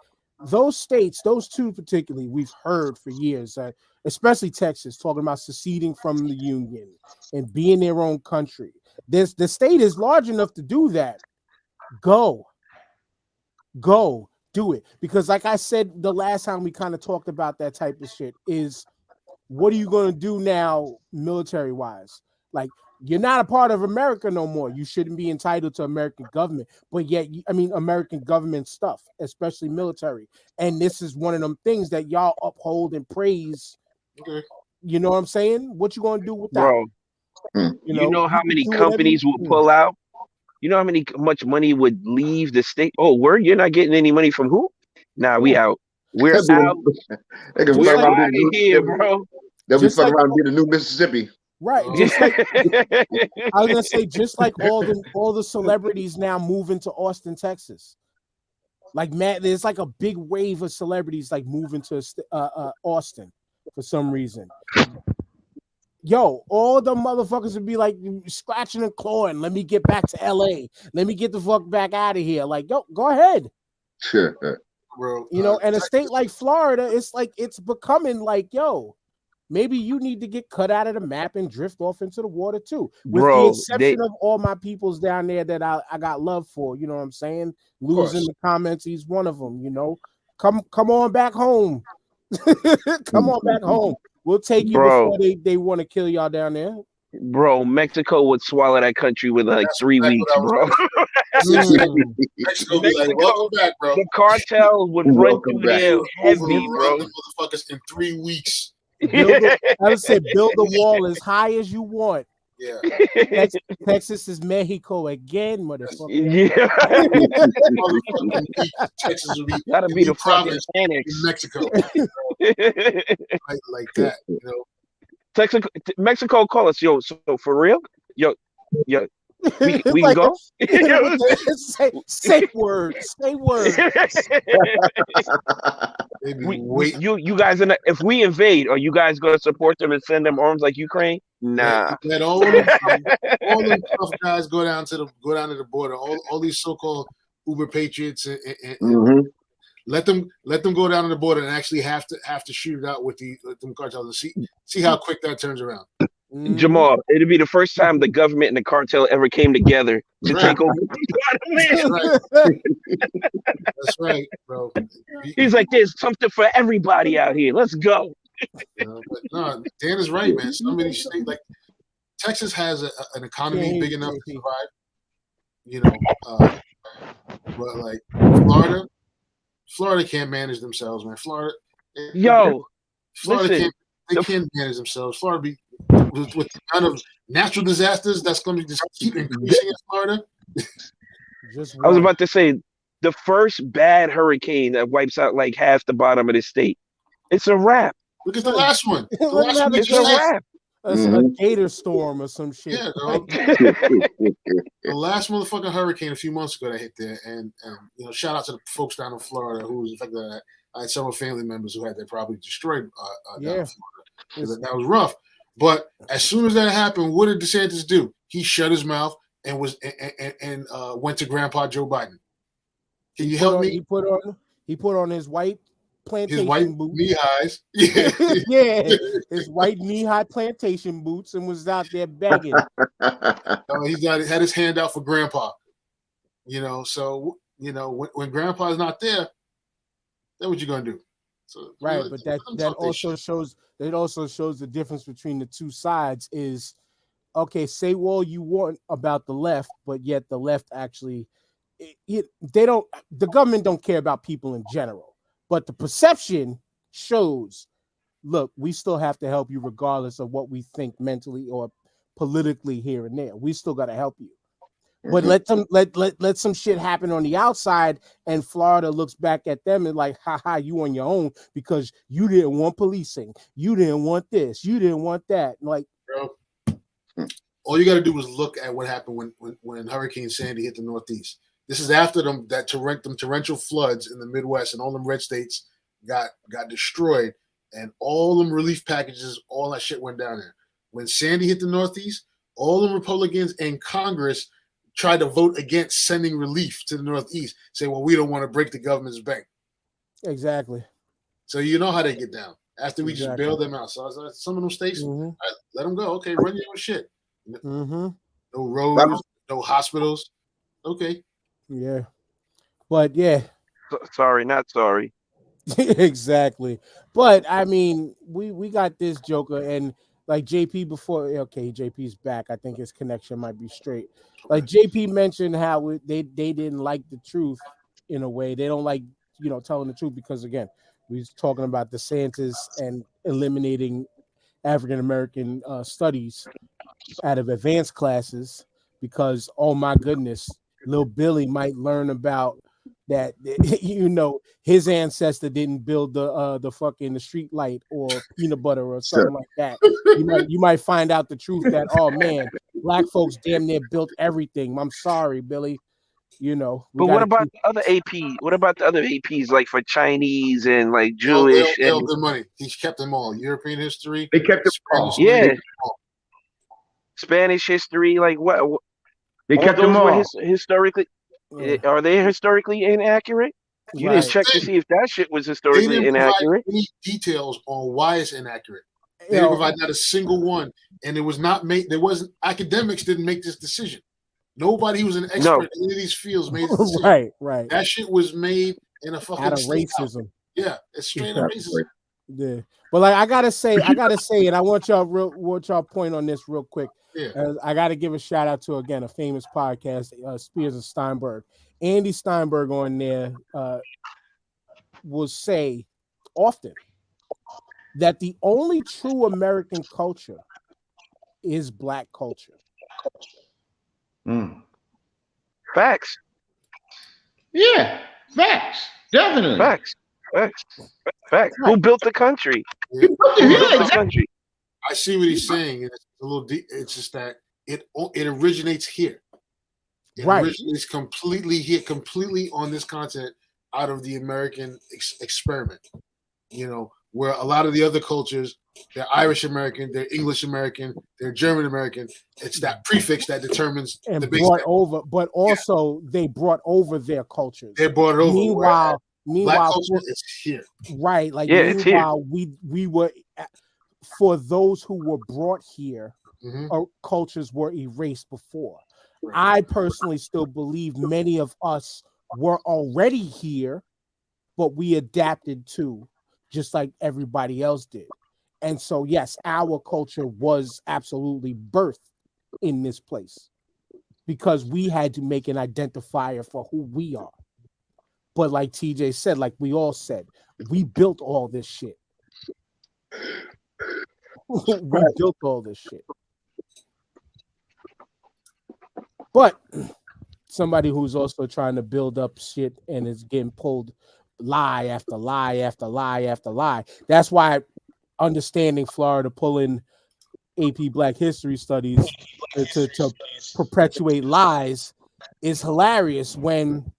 those states, those two particularly, we've heard for years, especially Texas, talking about seceding from the Union and being their own country. The state is large enough to do that. Go, do it. Because like I said the last time we kind of talked about that type of shit is, what are you going to do now military-wise? Like, you're not a part of America no more. You shouldn't be entitled to American government. But yet, American government stuff, especially military. And this is one of them things that y'all uphold and praise Okay. You know what I'm saying? What you gonna do with that? Bro, You know how can many do whatever companies you will do. pull out? You know how much money would leave the state? Oh, you're not getting any money from who? Nah, we out. We're They'll be, out. they can Just fuck like- around We're and out be of the here, new, bro. they'll be Just fucking like- around and be the new Mississippi. Right. Just like I was gonna say, just like all the celebrities now moving to Austin, Texas. Like Matt, there's like a big wave of celebrities like moving to Austin for some reason. Yo, all the motherfuckers would be like scratching and clawing. Let me get back to LA. Let me get the fuck back out of here. Like, yo, go ahead. Sure. Bro, You know, and a state like Florida, it's like it's becoming like, yo, maybe you need to get cut out of the map and drift off into the water too. With the Bro, exception of all my peoples down there that I got love for, you know what I'm saying? Losing the comments, he's one of them, you know. Come on back home. Come on back home. We'll take you Bro. before they want to kill y'all down there. Bro, Mexico would swallow that country within like That's 3 exactly weeks, what I was bro. Mm. Mexico be like, welcome back, bro. The cartel would run Welcome through back. there heavy, Overrun bro. the motherfuckers in 3 weeks. I would say build the wall as high as you want. Yeah. Texas is Mexico again, motherfucker. Yeah. Motherfucking week, Texas will be Gotta be the fucking province annex. in Mexico. Like that, you know. Mexico call us, yo. So for real, yo, we can Like, go. say word. They be waiting. You guys, if we invade, are you guys going to support them and send them arms like Ukraine? Nah. Let all them tough guys go down to the border. All these so-called Uber patriots and let them go down to the border and actually have to shoot it out with them cartels and see how quick that turns around. Jamal, it'll be the first time the government and the cartel ever came together to take over. That's right, bro. He's like, there's something for everybody out here. Let's go. But no, Dan is right, man. Some of these states, like Texas, has an economy big enough to survive. You know, but like Florida can't manage themselves, man. Florida listen, can't manage themselves. Florida be with the kind of natural disasters that's going to just keep increasing in Florida. I was about to say the first bad hurricane that wipes out like half the bottom of the state. It's a wrap. Look at the last one. The last one It's a wrap. A gator storm or some shit. Yeah, dog. The last motherfucking hurricane a few months ago that hit there, and you know, shout out to the folks down in Florida who was affected by that. I had several family members who had their property destroyed down in Florida. That was rough. But as soon as that happened, what did DeSantis do? He shut his mouth and went to Grandpa Joe Biden. Can you help me? He put on his white plantation boots. Knee highs. Yeah. Yeah, his white knee-high plantation boots and was out there begging. He had his hand out for Grandpa. You know, so you know when Grandpa's not there, then what you gonna do? So, right, you know, but that also shows the difference between the two sides is okay, say all you want about the left, but yet the left actually the government don't care about people in general, but the perception shows, look, we still have to help you regardless of what we think mentally or politically here and there. We still got to help you. But let some shit happen on the outside, and Florida looks back at them and like, haha, you on your own because you didn't want policing, you didn't want this, you didn't want that. Like, bro, all you got to do is look at what happened when Hurricane Sandy hit the Northeast. This is after them torrential floods in the Midwest, and all them red states got destroyed, and all them relief packages, all that shit went down there. When Sandy hit the Northeast, all them Republicans in Congress tried to vote against sending relief to the Northeast, say, well, we don't want to break the government's bank. Exactly. So you know how they get down after we just bail them out. So I was like, some of them states, right, let them go. Okay, run your own shit. No roads, no hospitals. Okay. Yeah. But yeah. Sorry, not sorry. Exactly. But I mean, we got this Joker, and like JP before, okay, JP's back. I think his connection might be straight. Like JP mentioned how they didn't like the truth in a way. They don't like, telling the truth because, again, we was talking about DeSantis and eliminating African American studies out of advanced classes because, oh my goodness, little Billy might learn about that. His ancestor didn't build the fucking the street light or peanut butter or something like that. You might find out the truth that, oh man, black folks damn near built everything. I'm sorry, Billy. But what about the other AP? What about the other APs, like for Chinese and like Jewish? They all good money. He's kept them all. European history. They kept them all. Yeah. Spanish history, like what? They kept them all. Historically, are they historically inaccurate? You didn't check to see if that shit was historically inaccurate. Any details on why it's inaccurate? They didn't provide not a single one, and it was not made. There wasn't academics didn't make this decision. Nobody who was an expert in any of these fields made this decision. Right. That shit was made in a fucking out of racism. Yeah, it's straight up racism. Yeah, but like I gotta say, and I want y'all point on this real quick. Yeah. I gotta give a shout out to again a famous podcast, Spears and Steinberg. Andy Steinberg on there will say often that the only true American culture is Black culture. Facts. Yeah, facts. Definitely. Facts. Who built the country? Yeah. The country. I see what he's saying. It's a little deep. It's just that it originates here. It originates completely here, completely on this continent, out of the American experiment. Where a lot of the other cultures, they're Irish American, they're English American, they're German American. It's that prefix that determines and brought over, but also they brought over their cultures. They brought it over. Meanwhile, Black culture is here. Right. Like meanwhile, we were for those who were brought here, cultures were erased before. I personally still believe many of us were already here, but we adapted to, just like everybody else did. And so, yes, our culture was absolutely birthed in this place because we had to make an identifier for who we are. But like TJ said, like we all said, we built all this shit. We built all this shit. But somebody who's also trying to build up shit and is getting pulled lie after lie after lie after lie. That's why understanding Florida pulling AP Black History Studies to perpetuate lies is hilarious. When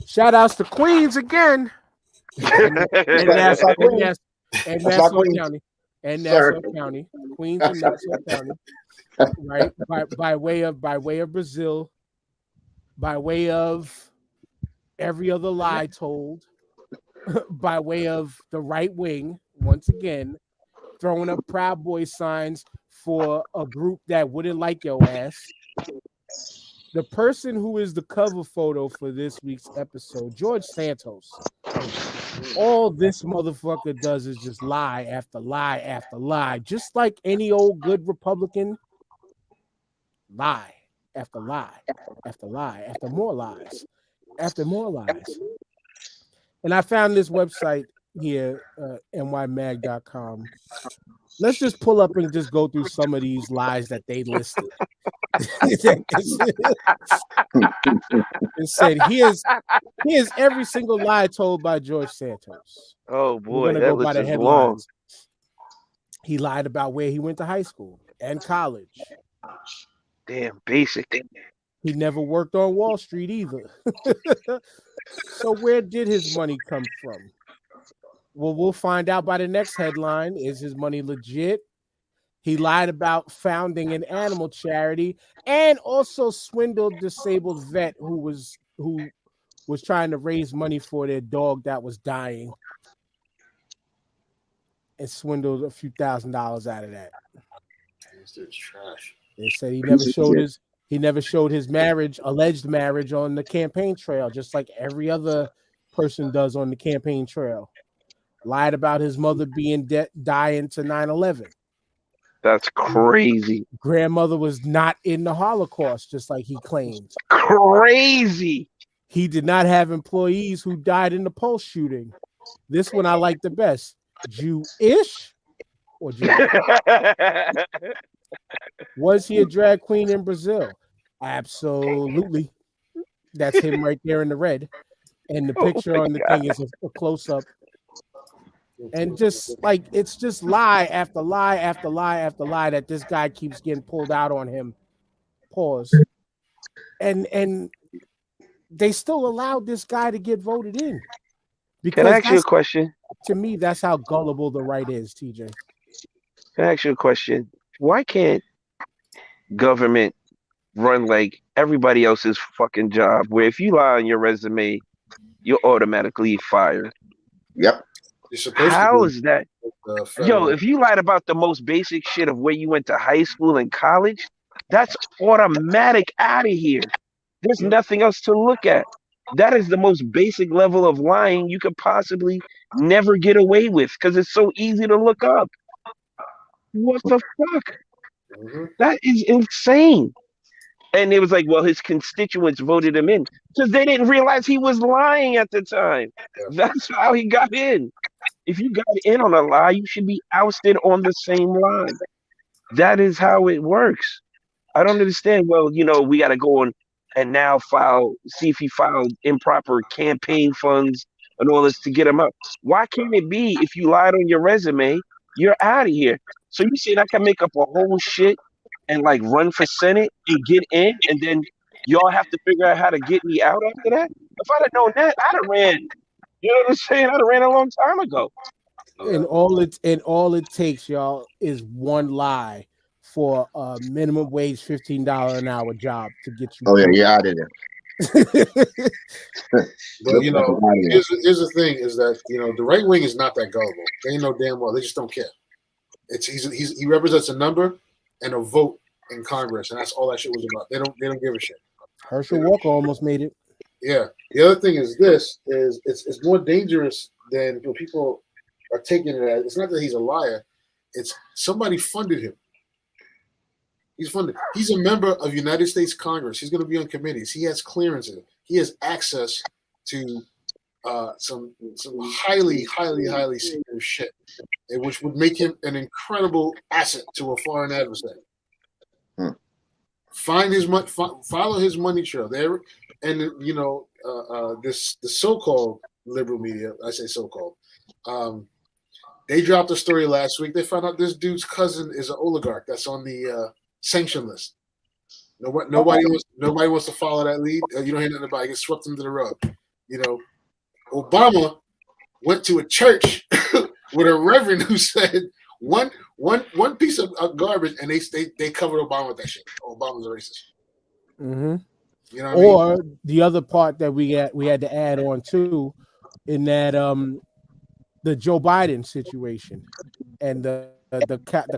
shout outs to Queens again and Nassau County and Nassau County, Queens and Nassau County, right? By way of Brazil, by way of every other lie told, by way of the right wing, once again, throwing up Proud Boy signs for a group that wouldn't like your ass. The person who is the cover photo for this week's episode, George Santos. All this motherfucker does is just lie after lie after lie, just like any old good Republican. Lie after lie after lie after more lies after more lies. And I found this website here, nymag.com. Let's just pull up and just go through some of these lies that they listed. It said, here's every single lie told by George Santos. Oh boy, that list is long. He lied about where he went to high school and college. Damn, basic. He never worked on Wall Street either. So where did his money come from? Well, we'll find out by the next headline. Is his money legit? He lied about founding an animal charity and also swindled disabled vet who was trying to raise money for their dog that was dying, and swindled a few $1,000s out of that. It's trash. They said he never showed his alleged marriage on the campaign trail, just like every other person does on the campaign trail. Lied about his mother being dying to 9/11. That's crazy. Grandmother was not in the Holocaust, just like he claimed. Crazy. He did not have employees who died in the Pulse shooting. This one I like the best. Jewish or Jewish? Was he a drag queen in Brazil? Absolutely. That's him right there in the red. And the picture on the thing is a close-up. And just like it's just lie after lie after lie after lie that this guy keeps getting pulled out on him. Pause. And they still allowed this guy to get voted in. Because Can I ask you a question? To me, that's how gullible the right is, TJ. Can I ask you a question? Why can't government run like everybody else's fucking job, where if you lie on your resume, you're automatically fired? Yep. How is that? Yo, if you lied about the most basic shit of where you went to high school and college, that's automatic out of here. There's nothing else to look at. That is the most basic level of lying you could possibly never get away with because it's so easy to look up. What the fuck? That is insane. And it was like, well, his constituents voted him in because they didn't realize he was lying at the time. That's how he got in. If you got in on a lie, you should be ousted on the same lie. That is how it works. I don't understand. Well, we got to go on and now see if he filed improper campaign funds and all this to get him up. Why can't it be if you lied on your resume, you're out of here? So you saying I can make up a whole shit and like run for Senate and get in, and then y'all have to figure out how to get me out after that? If I'd have known that, I'd have ran. You know what I'm saying? I'd have ran a long time ago. And all it takes, y'all, is one lie for a minimum wage $15 an hour job to get you. Oh yeah, out of there. But here's the thing: is that the right wing is not that gullible. They know damn well they just don't care. He represents a number and a vote in Congress, and that's all that shit was about. They don't give a shit. Herschel Walker almost made it. Yeah. The other thing is it's more dangerous than people are taking it as. It's not that he's a liar. It's somebody funded him. He's funded. He's a member of United States Congress. He's going to be on committees. He has clearances. He has access to some highly, highly, highly secretive shit, which would make him an incredible asset to a foreign adversary. Follow his money trail there, and the so-called liberal media. I say so-called. They dropped a story last week. They found out this dude's cousin is an oligarch that's on the sanction list. Nobody wants to follow that lead. You don't hear nothing about it. It gets swept under the rug. Obama went to a church with a reverend who said one piece of garbage, and they covered Obama with that shit. Obama's a racist. Mm-hmm. You know what I mean? The other part that we had to add on too, in that the Joe Biden situation and the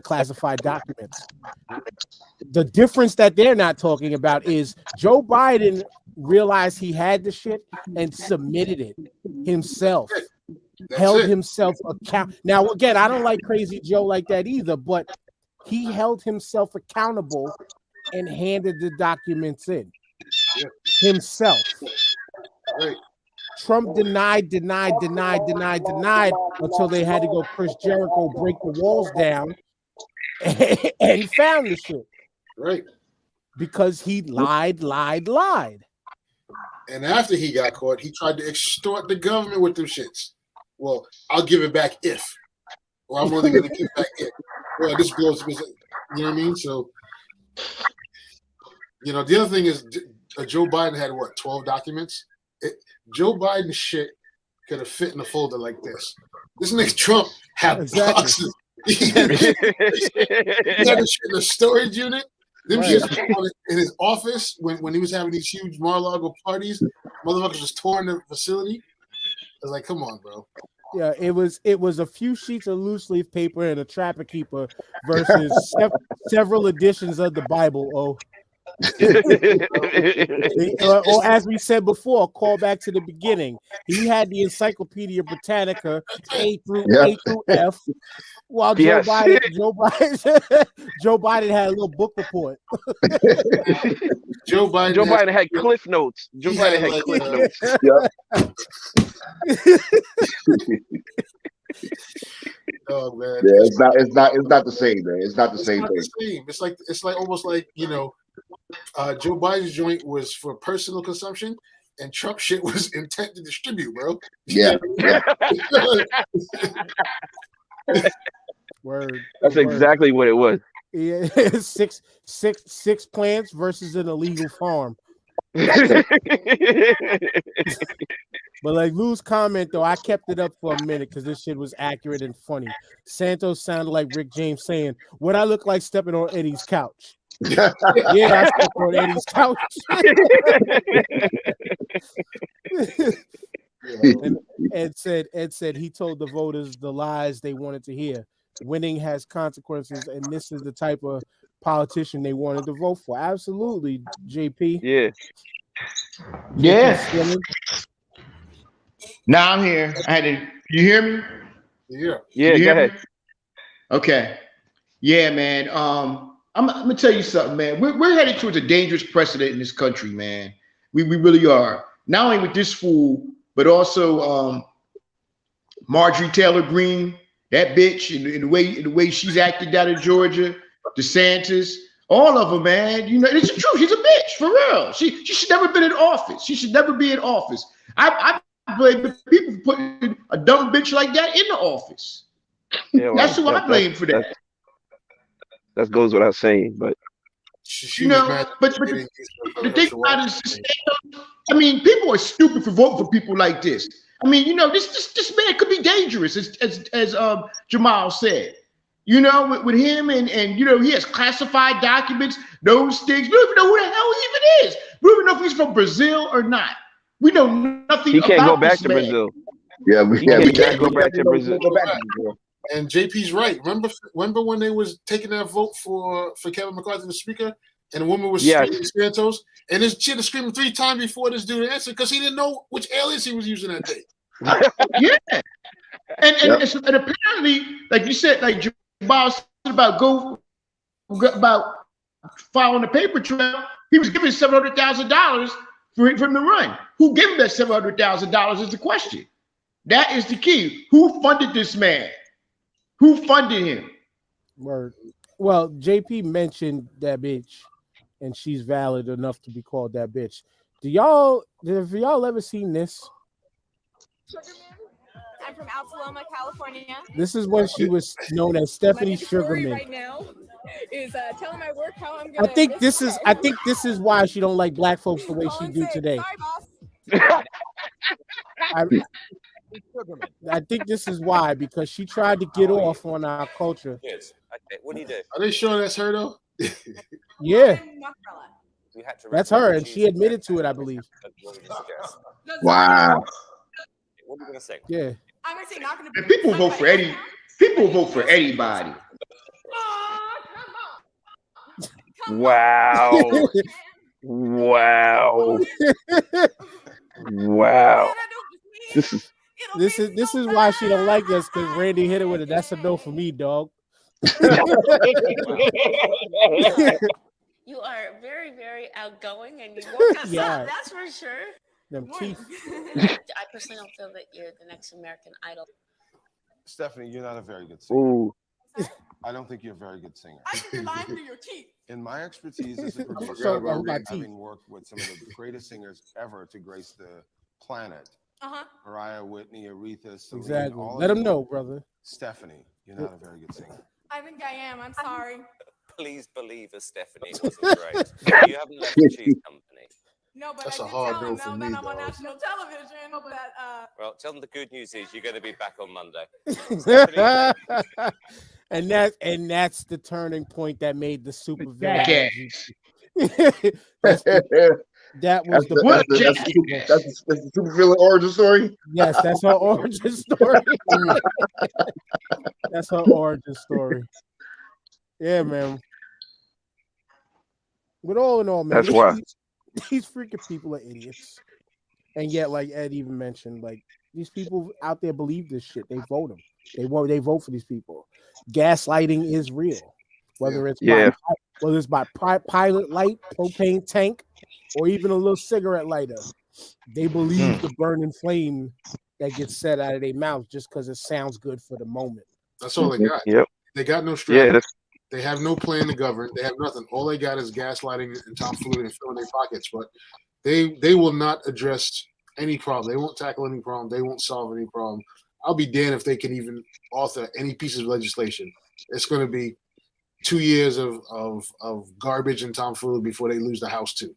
classified documents. The difference that they're not talking about is Joe Biden realized he had the shit and submitted it himself. Held himself accountable. Now, again, I don't like Crazy Joe like that either, but he held himself accountable and handed the documents in himself. Right. Trump denied until they had to go Chris Jericho break the walls down and found the shit. Right. Because he lied. And after he got caught, he tried to extort the government with them shits. Well, I'll give it back if. Or I'm only going to give it back if. Well, this blows. You know what I mean? So, the other thing is Joe Biden had, 12 documents? Joe Biden's shit could have fit in a folder like this. This nigga Trump had boxes. He had the shit in a storage unit. Them shits in his office when he was having these huge Mar-a-Lago parties. Motherfuckers was touring the facility. I was like, come on, bro. Yeah, it was a few sheets of loose leaf paper and a trapper keeper versus several editions of the Bible. Or as we said before, call back to the beginning. He had the Encyclopedia Britannica A through F, while Joe Biden had a little book report. Joe Biden had cliff notes. Joe Biden had cliff notes. Oh man, Yeah, it's not the same, man. It's not the same not thing. the same. It's like almost like Joe Biden's joint was for personal consumption, and Trump shit was intent to distribute, bro. Yeah. Word. That's Word. exactly what it was. Yeah, six plants versus an illegal farm. But like Lou's comment though, I kept it up for a minute because this shit was accurate and funny. Santos sounded like Rick James saying, "What I look like stepping on Eddie's couch." Yeah, I stepped on Eddie's couch. And Ed said he told the voters the lies they wanted to hear. Winning has consequences, and this is the type of politician they wanted to vote for. Absolutely, JP. Yeah. Yeah. Now I'm here. You hear me? Yeah. Yeah, go ahead. Me? Okay. Yeah, man. I'm gonna tell you something, man. We're headed towards a dangerous precedent in this country, man. We really are. Not only with this fool, but also Marjorie Taylor Greene, that bitch, in the way she's acted down in Georgia, Desantis, all of them, man. You know, it's the truth. She's a bitch, for real. She should never been in office. She should never be in office. I blame the people for putting a dumb bitch like that in the office. Yeah, well, that's who I blame for that. That goes without saying, but She was mad but the thing about it is, I mean, people are stupid for voting for people like this. I mean, this man could be dangerous, as Jamal said. With him and he has classified documents, those things. We don't even know who the hell he even is. We don't even know if he's from Brazil or not. We know nothing. He can't about go back this to man. Brazil. Yeah, we can't go back to Brazil. And JP's right. Remember when they was taking that vote for Kevin McCarthy, the speaker, and the woman was screaming Santos, and this shit was screaming 3 times before this dude answered because he didn't know which alias he was using that day. Yeah, and apparently, like you said, like Jamal said about following the paper trail, he was given $700,000 for him to run. Who gave him that $700,000 is the question. That is the key. Who funded this man? Who funded him? Word. Well, JP mentioned that bitch, and she's valid enough to be called that bitch. Have y'all ever seen this? I'm from Altaloma, California. This is when she was known as Stephanie Sugarman. Right now is telling my work how I'm gonna. I think this is why she don't like black folks the way she do today. Sorry, boss. I think this is why, because she tried to get off on our culture. Yes. Okay. What do you do? Are they sure that's her though? Yeah, We had to that's her, and she admitted to it, I believe. Wow. What are you gonna say? Yeah. I'm gonna say not gonna. And people vote for Eddie. People vote for anybody. Wow. Wow. Wow. This is why she don't like us, because Randy hit her with it. That's a no for me, dog. You are very, very outgoing, and you woke us Yeah. up. That's for sure. Them teeth. I personally don't feel that you're the next American Idol. Stephanie, you're not a very good singer. Ooh. I don't think you're a very good singer. I think you're lying through your teeth. In my expertise as a producer, So, having worked with some of the greatest singers ever to grace the planet, Mariah, Whitney, Aretha, Celine, Exactly. all Let of them know, brother. Stephanie, you're not a very good singer. I think I am. I'm sorry. Please believe us, Stephanie wasn't great. You haven't left the cheese company. No, but That's I a did hard tell no him for now me, that I'm on dog. national television that Well, tell them the good news is you're going to be back on Monday. and that's the turning point that made the super villain. That was that's the super villain origin story. Yes, that's her origin story. That's her origin story. Yeah, man. But all in all, man, That's why. These freaking people are idiots. And yet, like Ed even mentioned, like these people out there believe this shit. They vote them. They vote for these people. Gaslighting is real. Whether it's by pilot light, propane tank, or even a little cigarette lighter. They believe the burning flame that gets said out of their mouth just because it sounds good for the moment. That's all they got. Yep. They got no strategy. Yeah, They have no plan to govern. They have nothing. All they got is gaslighting and tomfoolery and filling their pockets. But they will not address any problem. They won't tackle any problem. They won't solve any problem. I'll be damned if they can even author any piece of legislation. It's going to be 2 years of garbage and tomfoolery before they lose the House too.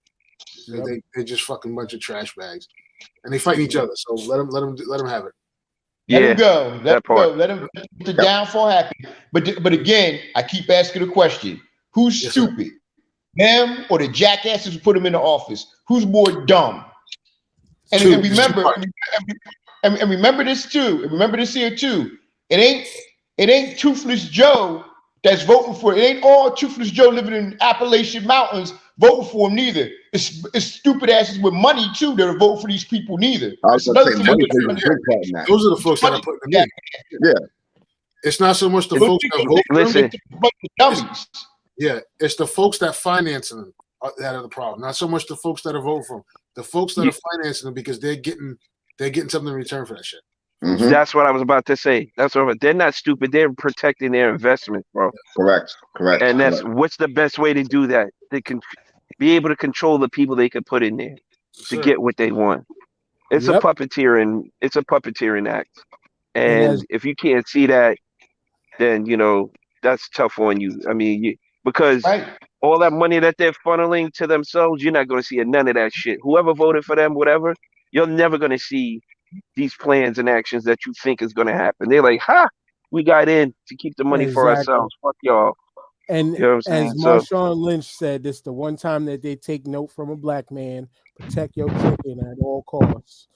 Yep. They're just fucking bunch of trash bags, and they fighting each other. So let them have it. Let him go. Let him go. Let him get the downfall happen. But again, I keep asking the question: who's stupid, them or the jackasses who put him in the office? Who's more dumb? And remember this too. And remember this here too. It ain't Toothless Joe that's voting for it. It ain't all Toothless Joe living in Appalachian Mountains voting for him neither. It's stupid asses with money too that are voting for these people neither. I was gonna say money those are the folks that are putting them in. Yeah. It's not so much the folks that vote for them. Yeah, it's the folks that financing them that are the problem. Not so much the folks that are voting for them. The folks that are financing them because they're getting something in return for that shit. Mm-hmm. That's what I was about to say. They're not stupid. They're protecting their investment, bro. Correct. And that's what's the best way to do that? They can be able to control the people they could put in there to get what they want. It's a puppeteering act. And if you can't see that, then that's tough on you. I mean, because all that money that they're funneling to themselves, you're not going to see none of that shit. Whoever voted for them, whatever, you're never going to see these plans and actions that you think is going to happen. They're like, we got in to keep the money for ourselves. Fuck y'all. And as Marshawn Lynch said, this is the one time that they take note from a black man: protect your chicken at all costs.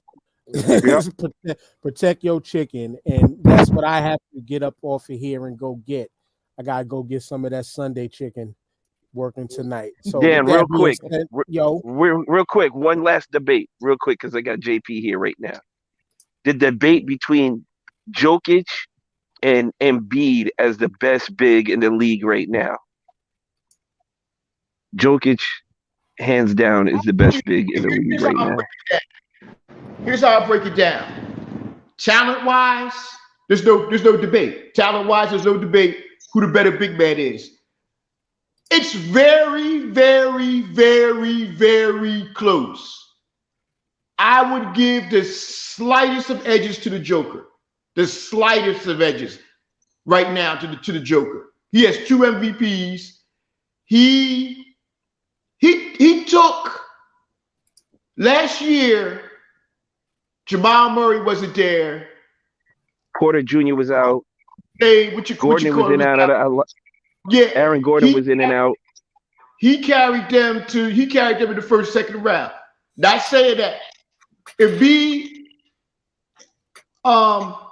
Protect your chicken, and that's what I have to get up off of here and go get. I gotta go get some of that Sunday chicken working tonight. So Dan, real quick, real quick, one last debate, real quick, because I got JP here right now. The debate between Jokic and Embiid as the best big in the league right now. Jokic, hands down, is the best big in the league right now. Here's how I break it down. Talent-wise, there's no debate. Talent-wise, there's no debate who the better big man is. It's very, very, very, very close. I would give the slightest of edges to the Joker. The slightest of edges right now to the Joker. He has 2 MVPs. He took last year. Jamal Murray wasn't there. Porter Jr. was out. Hey, Gordon was in and out. Yeah, Aaron Gordon was in and out. He carried them in the first, second round. Not saying that if B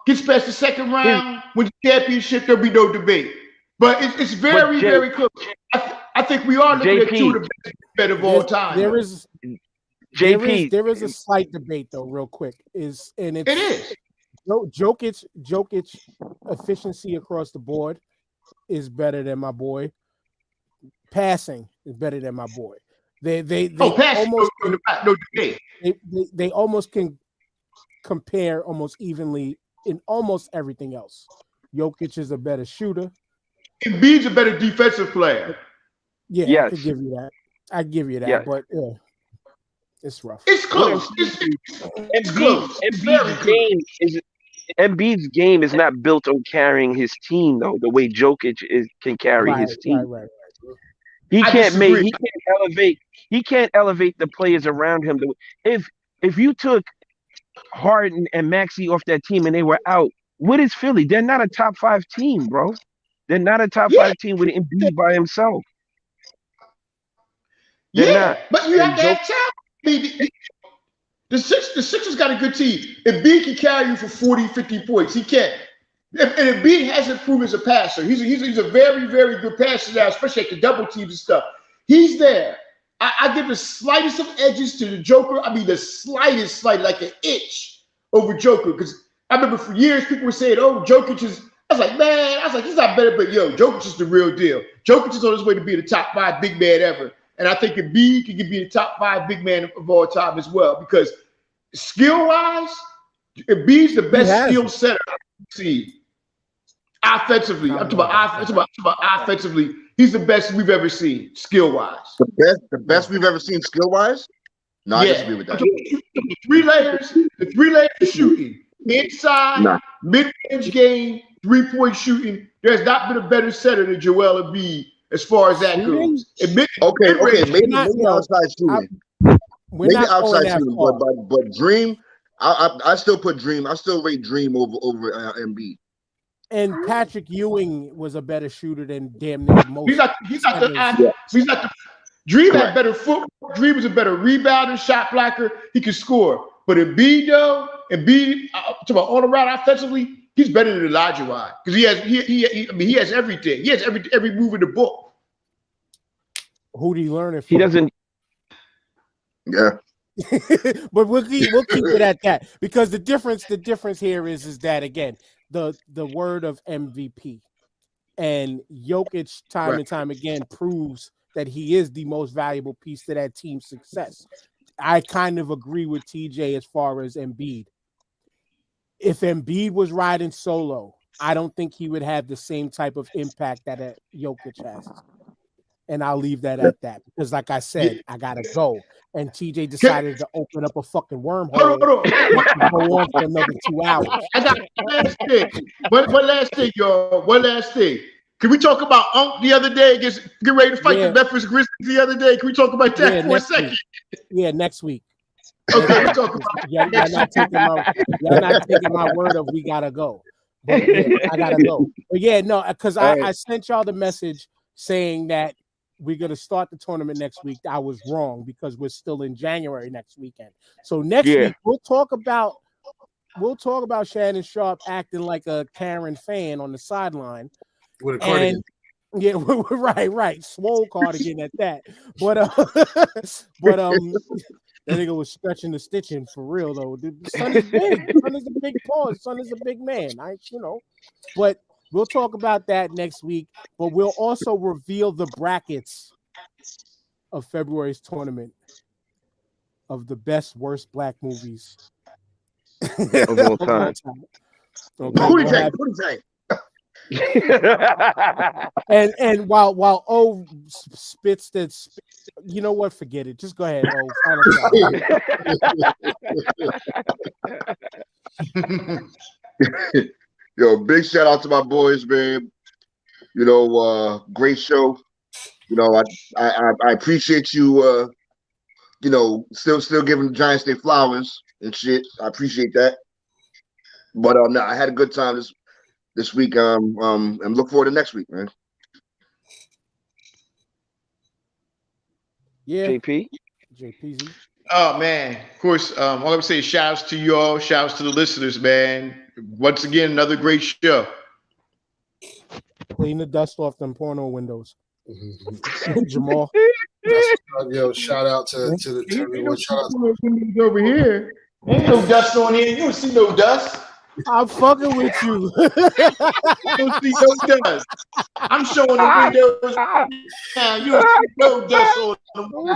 gets past the second round, wins the championship, there'll be no debate. But it's very, very close. I think we are looking at 2 of the best of all time. There is a slight debate though, real quick. It is. Jokic efficiency across the board is better than my boy. Passing is better than my boy. They almost can compare almost evenly in almost everything else. Jokic is a better shooter. Embiid's a better defensive player. Yeah, yes. I could give you that. I give you that, yeah. But it's rough. It's close. It's close. Embiid's game is not built on carrying his team though, the way Jokic can carry his team. Right. He can't elevate the players around him. If you took Harden and Maxey off that team and they were out, what is Philly? They're not a top 5 team, bro. They're not a top 5 team with Embiid by himself. They're not. But you have to have talent. The Sixers got a good team. Embiid can carry you for 40, 50 points. He can't. And Embiid hasn't proven as a passer. He's a very, very good passer now, especially at the double teams and stuff. He's there. I give the slightest of edges to the Joker. I mean, the slightest, like an inch over Joker. Because I remember for years people were saying, "Oh, Jokic is." I was like, he's not better, but Jokic is the real deal. Jokic is on his way to be the top 5 big man ever. And I think Embiid can be the top 5 big man of all time as well. Because skill-wise, Embiid's the best skill setter I've seen. Offensively, I'm talking about offensively. He's the best we've ever seen, skill wise. The best we've ever seen, skill wise. No, I disagree with that. The three layers of shooting, inside, mid-range game, 3-point shooting. There's not been a better setter than Joel Embiid as far as that goes. Maybe outside shooting. Maybe outside shooting, but Dream, I still put Dream. I still rate Dream over Embiid. And Patrick Ewing was a better shooter than damn near most. He's not the Dream had better footwork. Dream was a better rebounder, shot blocker. He could score. But Embiid, though, talking about all around offensively, he's better than Elijah White because he has everything. He has every move in the book. Who did he learn it from? He doesn't. Yeah. But we'll keep it at that because the difference here is that again the word of MVP and Jokic time and time again proves that he is the most valuable piece to that team's success. I kind of agree with TJ as far as Embiid. If Embiid was riding solo, I don't think he would have the same type of impact that Jokic has. And I'll leave that at that because, like I said, I gotta go. And TJ decided to open up a fucking wormhole. Hold on. Go on for another 2 hours. I got one last thing. One last thing, y'all. One last thing. Can we talk about the other day? Get ready to fight the Memphis Grizzlies the other day. Can we talk about that for a second? Next week. Okay, we'll talk about y'all not taking my word of we gotta go. But I gotta go. But because I sent y'all the message saying that we're going to start the tournament next week. I was wrong because we're still in January next weekend. So next week we'll talk about Shannon Sharp acting like a Karen fan on the sideline. With a cardigan. Yeah, right. Swole cardigan at that. But that nigga was stretching the stitching for real though. The son is big. The son is a big paw. The son is a big man. But we'll talk about that next week, but we'll also reveal the brackets of February's tournament of the best, worst black movies of all time. Okay, and while O spits that, you know what? Forget it. Just go ahead, O. Yo, big shout out to my boys, man. Great show. I appreciate you. Still giving the Giants their flowers and shit. I appreciate that. But I had a good time this week. And look forward to next week, man. Yeah, JPZ. Oh man, of course. All I'm gonna say is shout outs to you all, shout outs to the listeners, man. Once again, another great show. Clean the dust off them porno windows. Jamal. Yo, shout out to everyone. Shout out to over here. Ain't no dust on here. You don't see no dust. I'm fucking with you. You don't see no dust. I'm showing the windows. Now you don't see no dust on them. We're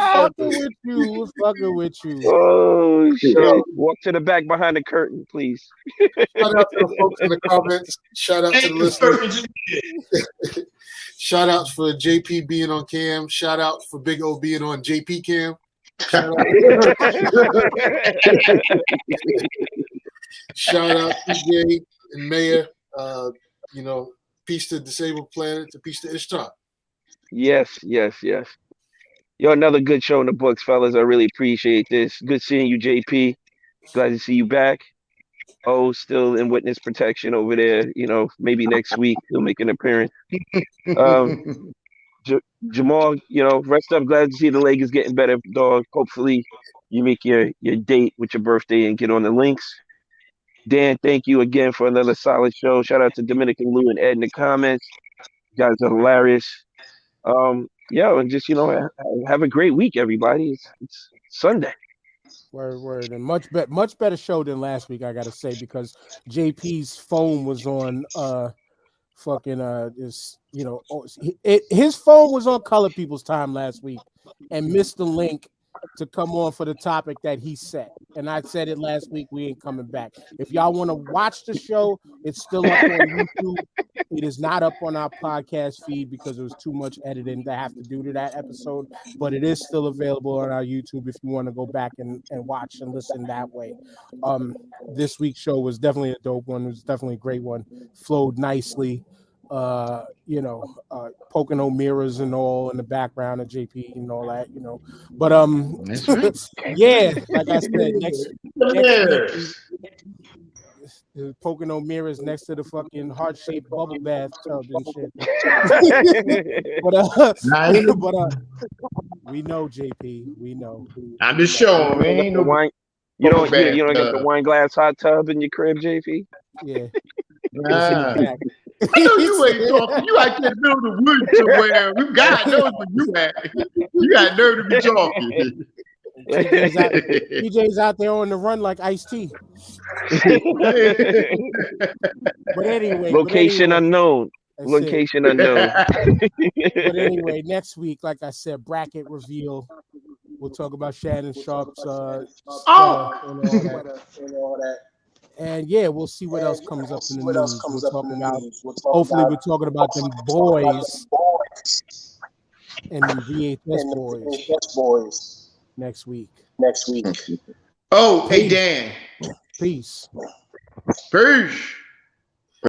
fucking with you. Oh shit! Walk to the back behind the curtain, please. Shout out to the folks in the comments. Shout out to the listeners. Shout out for JP being on cam. Shout out for Big O being on JP cam. Shout out TJ and Mayor. Peace to Disabled Planet, to peace to Ishtar. Yes. Yo, another good show in the books, fellas. I really appreciate this. Good seeing you, JP. Glad to see you back. Oh, still in witness protection over there. Maybe next week he'll make an appearance. Jamal, rest up. Glad to see the leg is getting better, dog. Hopefully you make your date with your birthday and get on the links. Dan, thank you again for another solid show. Shout out to Dominican Lou and Ed in the comments. You guys are hilarious. And just have a great week, everybody. It's Sunday. Word, and much better show than last week, I gotta say, because JP's phone was on his phone was on Color People's time last week and missed the link to come on for the topic that he set. And I said it last week, we ain't coming back. If y'all want to watch the show, it's still up on YouTube. It is not up on our podcast feed because there was too much editing to have to do to that episode, but it is still available on our YouTube if you want to go back and watch and listen that way. This week's show was definitely a dope one. It was definitely a great one. Flowed nicely. Pocono mirrors and all in the background of JP and all that, But yeah, like I said, next week, Pocono mirrors next to the fucking heart-shaped bubble bath tub and shit. but we know, JP. We know. I'm just showing, man. You don't get the wine glass hot tub in your crib, JP? Yeah. I know you ain't talking. You out there in the middle of the woods somewhere. God knows where you at. You got nerve to be talking. PJ's out there on the run like Ice-T. But anyway, location unknown. Location unknown. But anyway, next week, like I said, bracket reveal. We'll talk about Shannon Sharp's and all that. And yeah, we'll see what else comes up in the news. Hopefully, we're talking about them boys and them VHS boys next week. Oh, hey Dan. Peace. Peace.